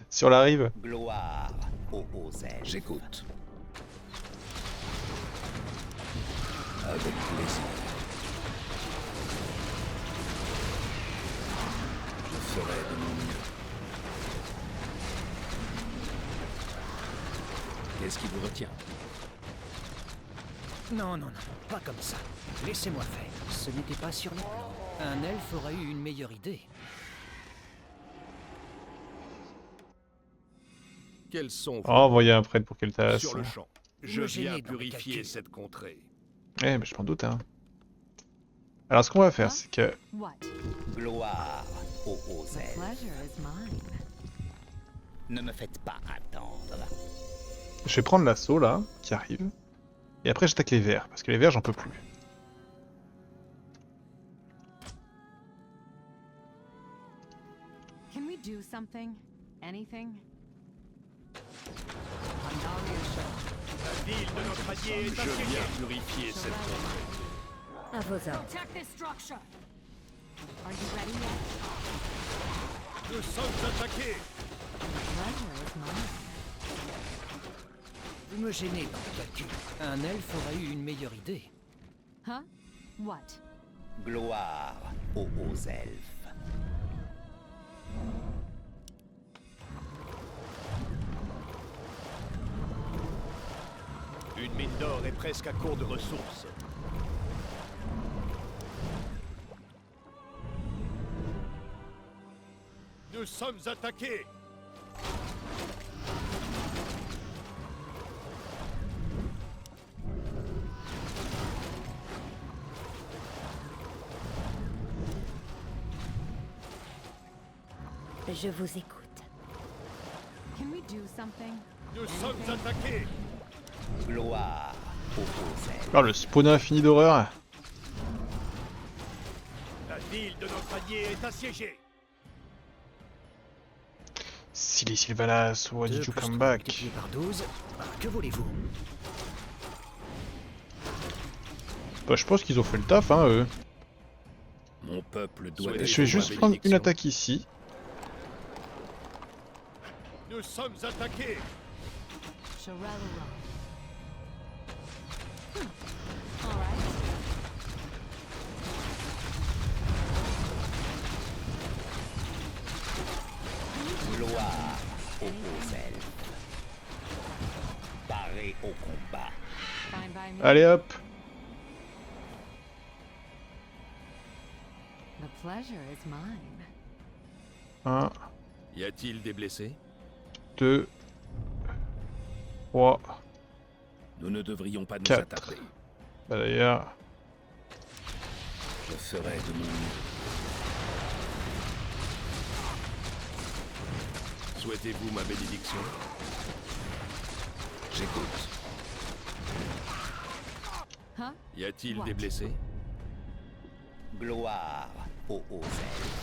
S1: sur la rive.
S10: Gloire aux elfes.
S2: J'écoute. Avec plaisir. Je ferai de mon mieux. Qu'est-ce qui vous retient?
S3: Non, non, non, pas comme ça. Laissez-moi faire. Ce n'était pas sur les plans. Un elfe aurait eu une meilleure idée.
S8: Quels sont vos
S1: Oh, voyez un prêtre pour Keltas.
S5: Sur le champ. Je
S3: Me
S5: viens
S3: gêner dans mes
S5: purifier
S3: calculs.
S5: cette contrée.
S1: Eh, mais je m'en doute, hein. Alors, ce qu'on va faire, c'est que...
S4: What?
S10: Gloire aux
S4: The
S10: elfes.
S4: pleasure is mine.
S10: Ne me faites pas attendre.
S1: Je vais prendre l'assaut, là, qui arrive. Et après, j'attaque les vers, parce que les vers, j'en peux plus.
S4: Can we do something? Anything?
S5: La ville de notre allié est
S8: Je
S5: assiégée.
S8: viens purifier cette contrée.
S6: À vos ordres.
S4: Protect this structure. Are you ready yet?
S5: Nous sommes attaqués.
S4: Pleasure is mine.
S3: Vous me gênez dans mes calculs. Un elfe aurait eu une meilleure idée.
S4: Huh? What?
S10: Gloire aux elfes.
S5: Une mine d'or est presque à court de ressources. Nous sommes attaqués.
S6: Je vous écoute.
S4: Can we do something?
S5: Nous sommes attaqués.
S10: Gloire aux elfes.
S1: Oh, le spawn infini d'horreur.
S5: La ville de notre allié est assiégée.
S1: Silly Sylvanas, why
S3: 2
S1: did you
S3: plus
S1: come
S3: 3
S1: back?
S3: multiplié par 12. Ah, que voulez-vous?
S1: Bah, je pense qu'ils ont fait le taf, hein, eux.
S2: Mon peuple doit
S5: Souhaitez-vous
S1: Je vais juste
S5: ma
S1: prendre une
S5: bénédiction?
S1: attaque ici.
S5: Nous sommes attaqués.
S4: Shirello. All right.
S10: Gloire aux elfes. Paré au combat.
S4: Fine by me.
S1: Allez hop.
S4: The pleasure is mine.
S1: 1,
S8: Y a-t-il des blessés?
S1: 2, 3,
S2: Nous ne devrions pas nous
S1: 4.
S2: attarder.
S1: Bah d'ailleurs...
S2: Je ferai de mon mieux.
S8: Souhaitez-vous ma bénédiction?
S2: J'écoute.
S4: Huh?
S8: Y a-t-il
S4: What?
S8: des blessés?
S10: Gloire aux elfes.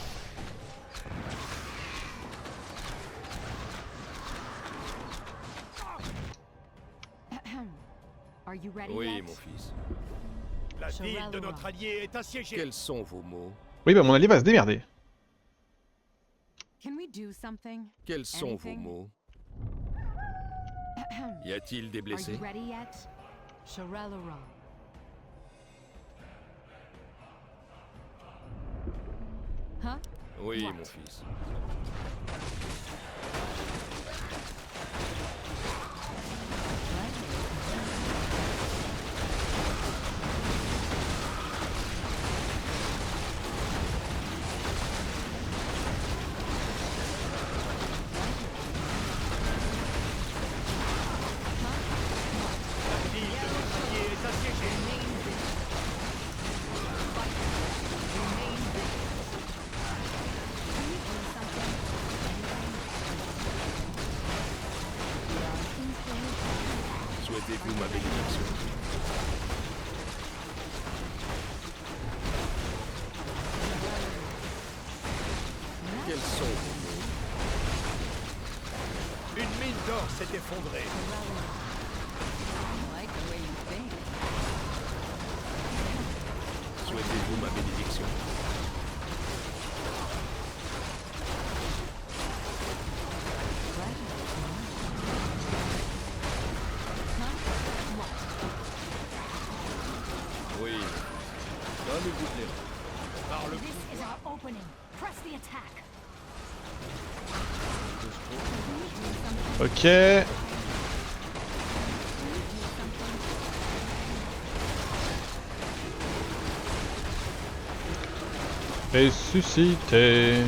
S4: Are you ready
S8: Oui,
S4: yet?
S8: mon fils.
S5: La ville de
S4: Shirello.
S5: notre allié est assiégée.
S8: Quels sont vos mots?
S1: Oui, bah mon allié va se démerder.
S4: Can we do something?
S8: Quels sont vos
S4: Anything?
S8: mots? Y a-t-il des
S4: Are
S8: blessés?
S4: you ready yet? Shirello. Huh?
S8: Oui,
S4: What?
S8: mon fils.
S5: La ville de notre allié est assiégée.
S8: Souhaitez-vous ma bénédiction? Quels sont vos mots?
S5: Une mine d'or s'est effondrée.
S4: I like the way you think.
S8: Souhaitez-vous ma bénédiction? Oui. Donnez-vous de l'air.
S5: Par le
S4: This is our opening. Press the attack.
S1: Ok. Ressuscité.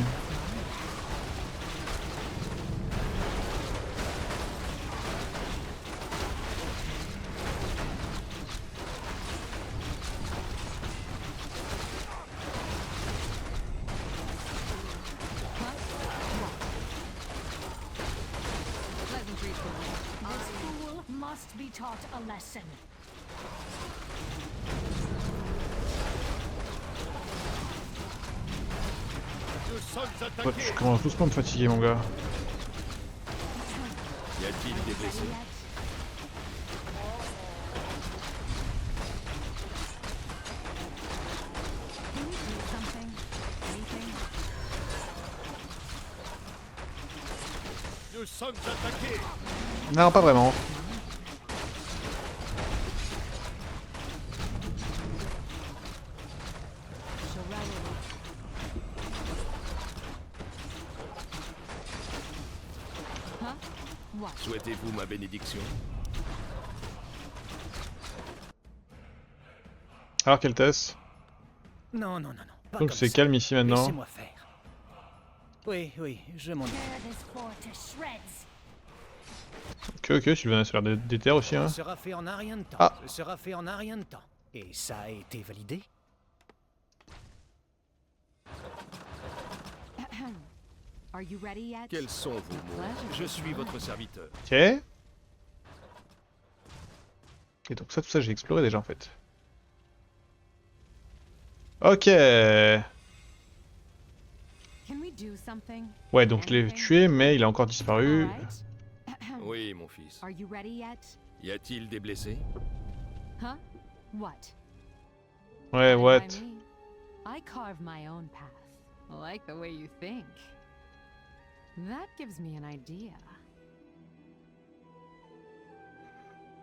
S4: Pleasantries for me.
S11: This fool must be taught a lesson.
S5: Nous sommes
S1: Ouais,
S5: attaqués.
S1: je commence doucement à me fatiguer, mon gars.
S8: Y a-t-il des blessés?
S4: Can we do something? Anything?
S5: Nous sommes attaqués.
S1: Non, pas vraiment.
S4: Shirello. Huh? What?
S8: Souhaitez-vous ma bénédiction?
S1: Alors, Keltès?
S3: Non, non, non, non. Pas
S1: Donc
S3: comme
S1: c'est
S3: ça.
S1: calme ici maintenant.
S3: Laissez-moi faire. Oui, oui, je m'en
S11: Tear this fort to shreds.
S1: Ok, Sylvanas a l'air déter aussi, hein.
S3: Ce sera fait en un rien de temps.
S1: Ah.
S3: Ce sera fait en un rien de temps. Et ça a été validé?
S4: Are you ready yet?
S8: Quels sont vos mots?
S4: Pleasure
S8: Je
S4: is
S8: suis
S4: mine.
S8: votre serviteur.
S1: Ok. Et donc ça, tout ça, j'ai exploré déjà en fait. Ok.
S4: Can we do something?
S1: Ouais, donc je l'ai tué, mais il a encore disparu.
S4: Alright.
S8: Oui, mon fils.
S4: Are you ready yet?
S8: Y a-t-il des blessés?
S4: Huh? What?
S1: Ouais,
S4: Fine
S1: what?
S4: by me. I carve my own path. I like the way you think. That gives me an idea.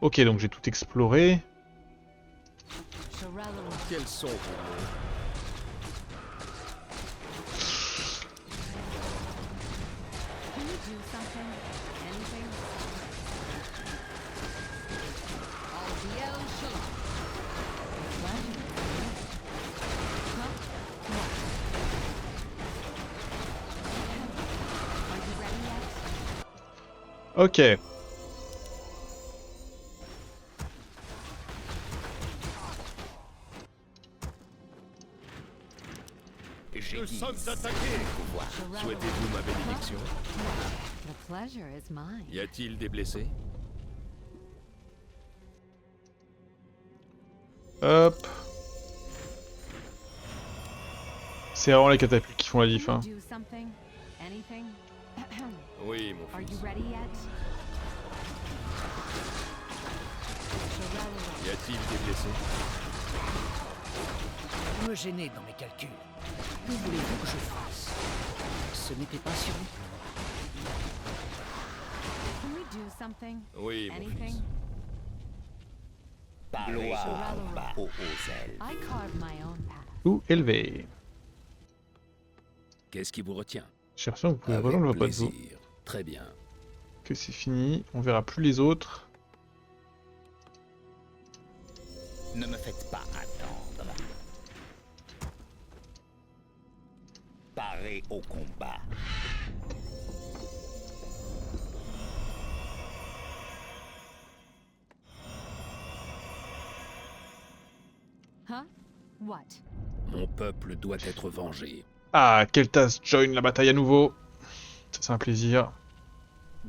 S1: Ok, donc j'ai tout exploré.
S8: Quels sont vos mots?
S4: Can you do something? Anything? Albiel Shalom. Pleasure. Huh? What? Are you ready yet?
S1: Ok.
S5: Nous sommes attaqués.
S8: Souhaitez-vous ma bénédiction?
S4: The pleasure is mine.
S8: Y a-t-il des blessés?
S1: Hop. C'est vraiment les catapultes qui font la diff.
S4: Can
S1: Hein.
S4: you do something? Anything?
S8: Oui, mon
S4: Are you
S8: fils.
S4: ready yet?
S8: Y a-t-il des blessés?
S3: Vous me gênez dans mes calculs. Que voulez-vous que je fasse? Ce n'était pas sur les plans.
S4: Can we do something?
S8: Oui, mon
S4: Anything?
S8: fils.
S10: Gloire aux ailes.
S4: I carve my own path.
S1: Ou élevé.
S2: Qu'est-ce qui vous retient?
S1: J'ai l'impression que vous pouvez
S2: Avec
S1: rejoindre, je vois pas de vous.
S2: plaisir. Très bien.
S1: Que c'est fini, on verra plus les autres.
S10: Ne me faites pas attendre. Parez au combat.
S4: Huh? What?
S2: Mon peuple doit être vengé.
S1: Ah, Keltas join la bataille à nouveau. Ça c'est un plaisir.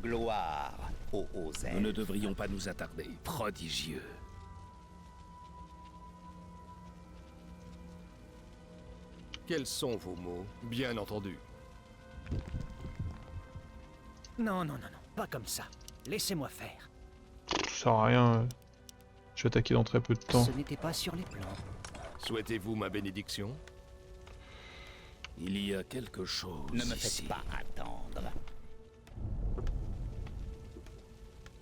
S10: Gloire aux
S2: Nous
S10: ailes.
S2: ne devrions pas nous attarder. Prodigieux.
S8: Quels sont vos mots? Bien entendu.
S3: Non, non, non, non, pas comme ça. Laissez-moi faire.
S1: Ça sert à rien. Je vais attaquer dans très peu de temps.
S3: Ce n'était pas sur les plans.
S8: Souhaitez-vous ma bénédiction?
S2: Il y a quelque chose
S10: Ne me
S2: ici.
S10: faites pas attendre.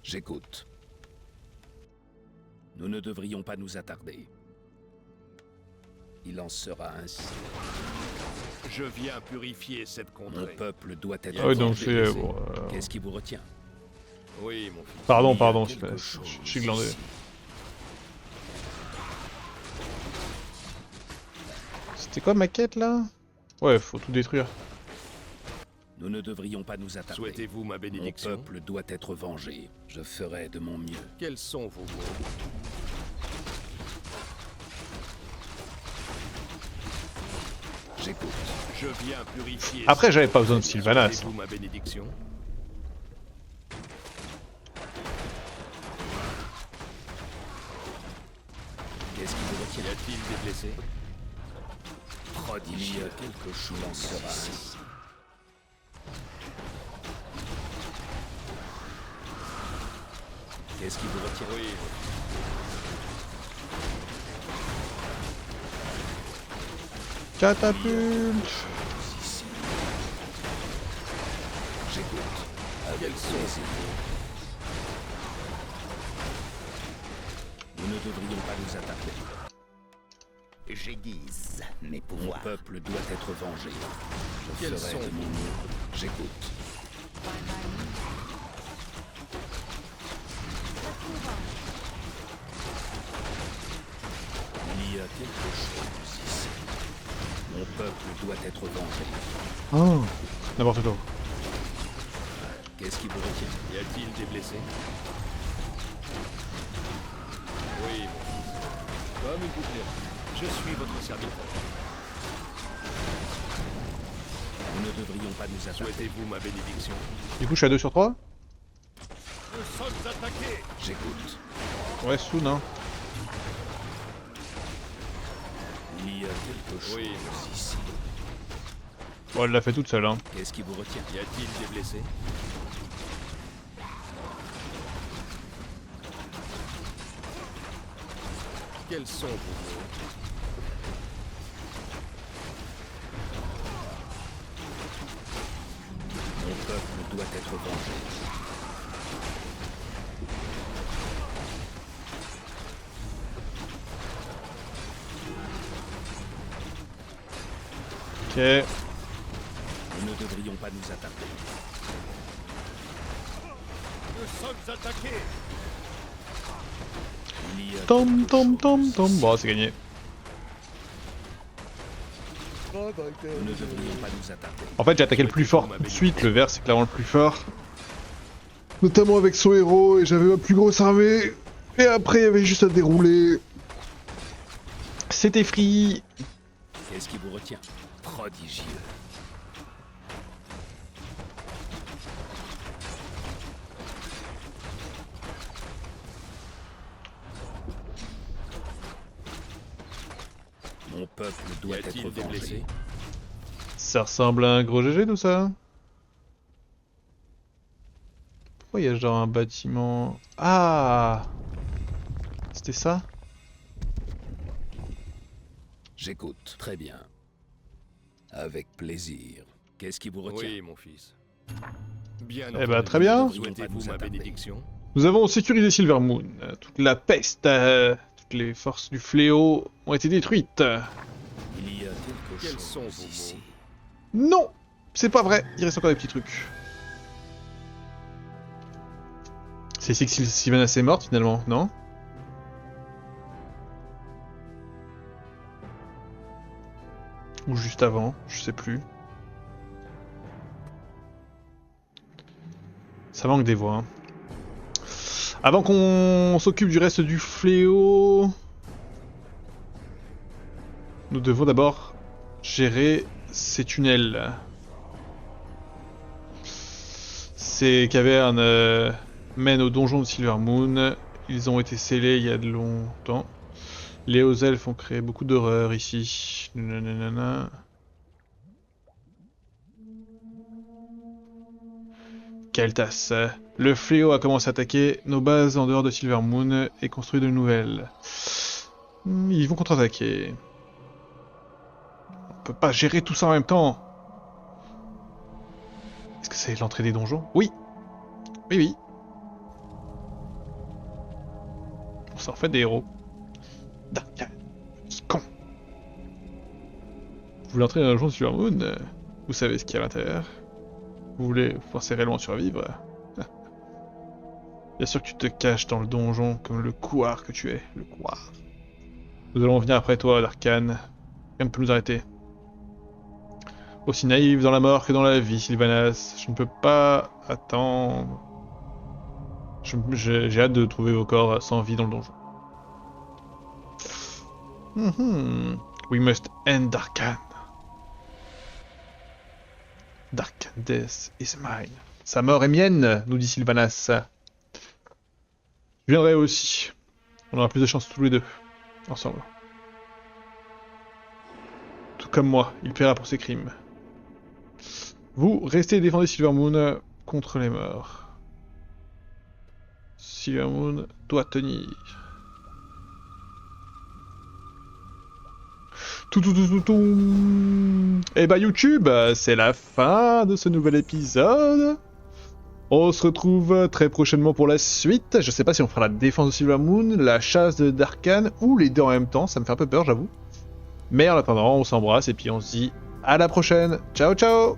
S2: J'écoute. Nous ne devrions pas nous attarder. Il en sera ainsi.
S8: Je viens purifier cette
S2: Mon
S8: contrée.
S2: peuple doit être
S1: Ah oui, donc
S2: vengé.
S1: c'est...
S2: Qu'est-ce qui vous retient?
S8: Oui, mon fils.
S1: Pardon,
S2: Il y a
S1: pardon,
S2: quelque
S1: je
S2: chose
S1: suis glandé.
S2: ici.
S1: C'était quoi ma quête là? Ouais, faut tout détruire.
S2: Nous ne devrions pas nous attarder.
S8: Souhaitez-vous ma
S2: Mon
S8: bénédiction?
S2: peuple doit être vengé. Je ferai de mon mieux.
S8: Quels sont vos mots?
S2: J'écoute.
S8: Je viens purifier.
S1: Après, j'avais pas besoin de Sylvanas.
S8: Souhaitez-vous ma bénédiction?
S2: Qu'est-ce qui vous retient?
S8: Y a-t-il des blessés?
S2: Il y a quelque chose en sera ainsi. Qu'est-ce qui vous retient?
S8: Oui.
S1: Catapulte.
S2: J'écoute.
S8: Quels sont
S2: Nous ne devrions pas nous attarder.
S10: J'aiguise mes
S2: Mon
S10: pouvoirs.
S2: peuple doit être vengé. Je
S8: Quels
S2: ferai
S8: sont
S2: de mon mieux. J'écoute. Il y a quelque chose ici. Mon peuple doit être vengé.
S1: Oh, n'importe quoi.
S2: Qu'est-ce qui vous retient?
S8: Y a-t-il des blessés? Oui, mon fils. Comme il vous plaira. Je suis votre serviteur.
S2: Nous ne devrions pas nous attarder.
S8: Souhaitez-vous ma bénédiction?
S1: Du coup, je suis à 2 sur 3?
S5: Nous sommes attaqués.
S2: J'écoute.
S1: Ouais, soon, hein.
S2: Il y a quelque chose
S8: Oui.
S2: ici.
S1: Bon, elle l'a fait toute seule, hein.
S2: Qu'est-ce qui vous retient?
S8: Y a-t-il des blessés? Quels sont vos mots?
S2: Mon peuple doit être vengé.
S1: Ok.
S2: Nous ne devrions pas nous attarder.
S5: Nous sommes attaqués.
S2: Il y a
S1: Tom,
S2: quelque
S1: tom,
S2: chose
S1: tom, tom.
S2: ici.
S1: Bon, c'est gagné.
S2: Nous ne devrions pas nous attarder.
S1: En fait, j'ai attaqué le plus fort tout de suite. Le vert, c'est clairement le plus fort. Notamment avec son héros, et j'avais ma plus grosse armée. Et après, il y avait juste à dérouler. C'était free.
S2: Qu'est-ce qui vous retient? Prodigieux. Mon peuple doit
S8: Y a-t-il
S2: être
S8: des
S2: vengé.
S8: blessés?
S1: Ça ressemble à un gros GG tout ça. Pourquoi il y a genre un bâtiment... Ah, c'était ça?
S2: J'écoute. Très bien. Avec plaisir. Qu'est-ce qui vous retient?
S8: Oui, mon fils. Bien
S1: Eh ben, très bien.
S8: Souhaitez-vous ma bénédiction?
S1: Nous avons sécurisé Silvermoon. Toute la peste, toutes les forces du fléau ont été détruites.
S2: Il y a quelque
S8: Quels
S2: chose
S8: sont vos
S2: ici.
S1: Non, c'est pas vrai. Il reste encore des petits trucs. C'est ici que Sylvanas est morte finalement, non? Ou juste avant, je sais plus. Ça manque des voix. Hein. Avant qu'on s'occupe du reste du fléau, nous devons d'abord gérer ces tunnels. Ces cavernes mènent au donjon de Silvermoon. Ils ont été scellés il y a de longtemps. Les hauts elfes ont créé beaucoup d'horreurs ici. Nanana. Keltas. Le fléau a commencé à attaquer nos bases en dehors de Silvermoon et construit de nouvelles. Ils vont contre-attaquer. On peut pas gérer tout ça en même temps. Est-ce que c'est l'entrée des donjons? Oui. Oui, oui. Ça en fait des héros. Darkan. Con. Vous voulez entrer dans le donjon de Silvermoon? Vous savez ce qu'il y a à l'intérieur. Vous voulez penser réellement survivre? Bien sûr que tu te caches dans le donjon comme le couard que tu es. Le couard. Nous allons venir après toi, Darkan. Rien ne peut nous arrêter. Aussi naïf dans la mort que dans la vie, Sylvanas. Je ne peux pas attendre. J'ai hâte de trouver vos corps sans vie dans le donjon. We must end Darkan. Darkan death is mine. Sa mort est mienne, nous dit Sylvanas. Je viendrai aussi. On aura plus de chance tous les deux. Ensemble. Tout comme moi, il paiera pour ses crimes. Vous restez et défendez Silvermoon contre les morts. Silvermoon doit tenir. Et bah YouTube, c'est la fin de ce nouvel épisode. On se retrouve très prochainement pour la suite. Je sais pas si on fera la défense de Silvermoon, la chasse de Darkan ou les deux en même temps. Ça me fait un peu peur, j'avoue. Mais en attendant, on s'embrasse et puis on se dit à la prochaine. Ciao ciao.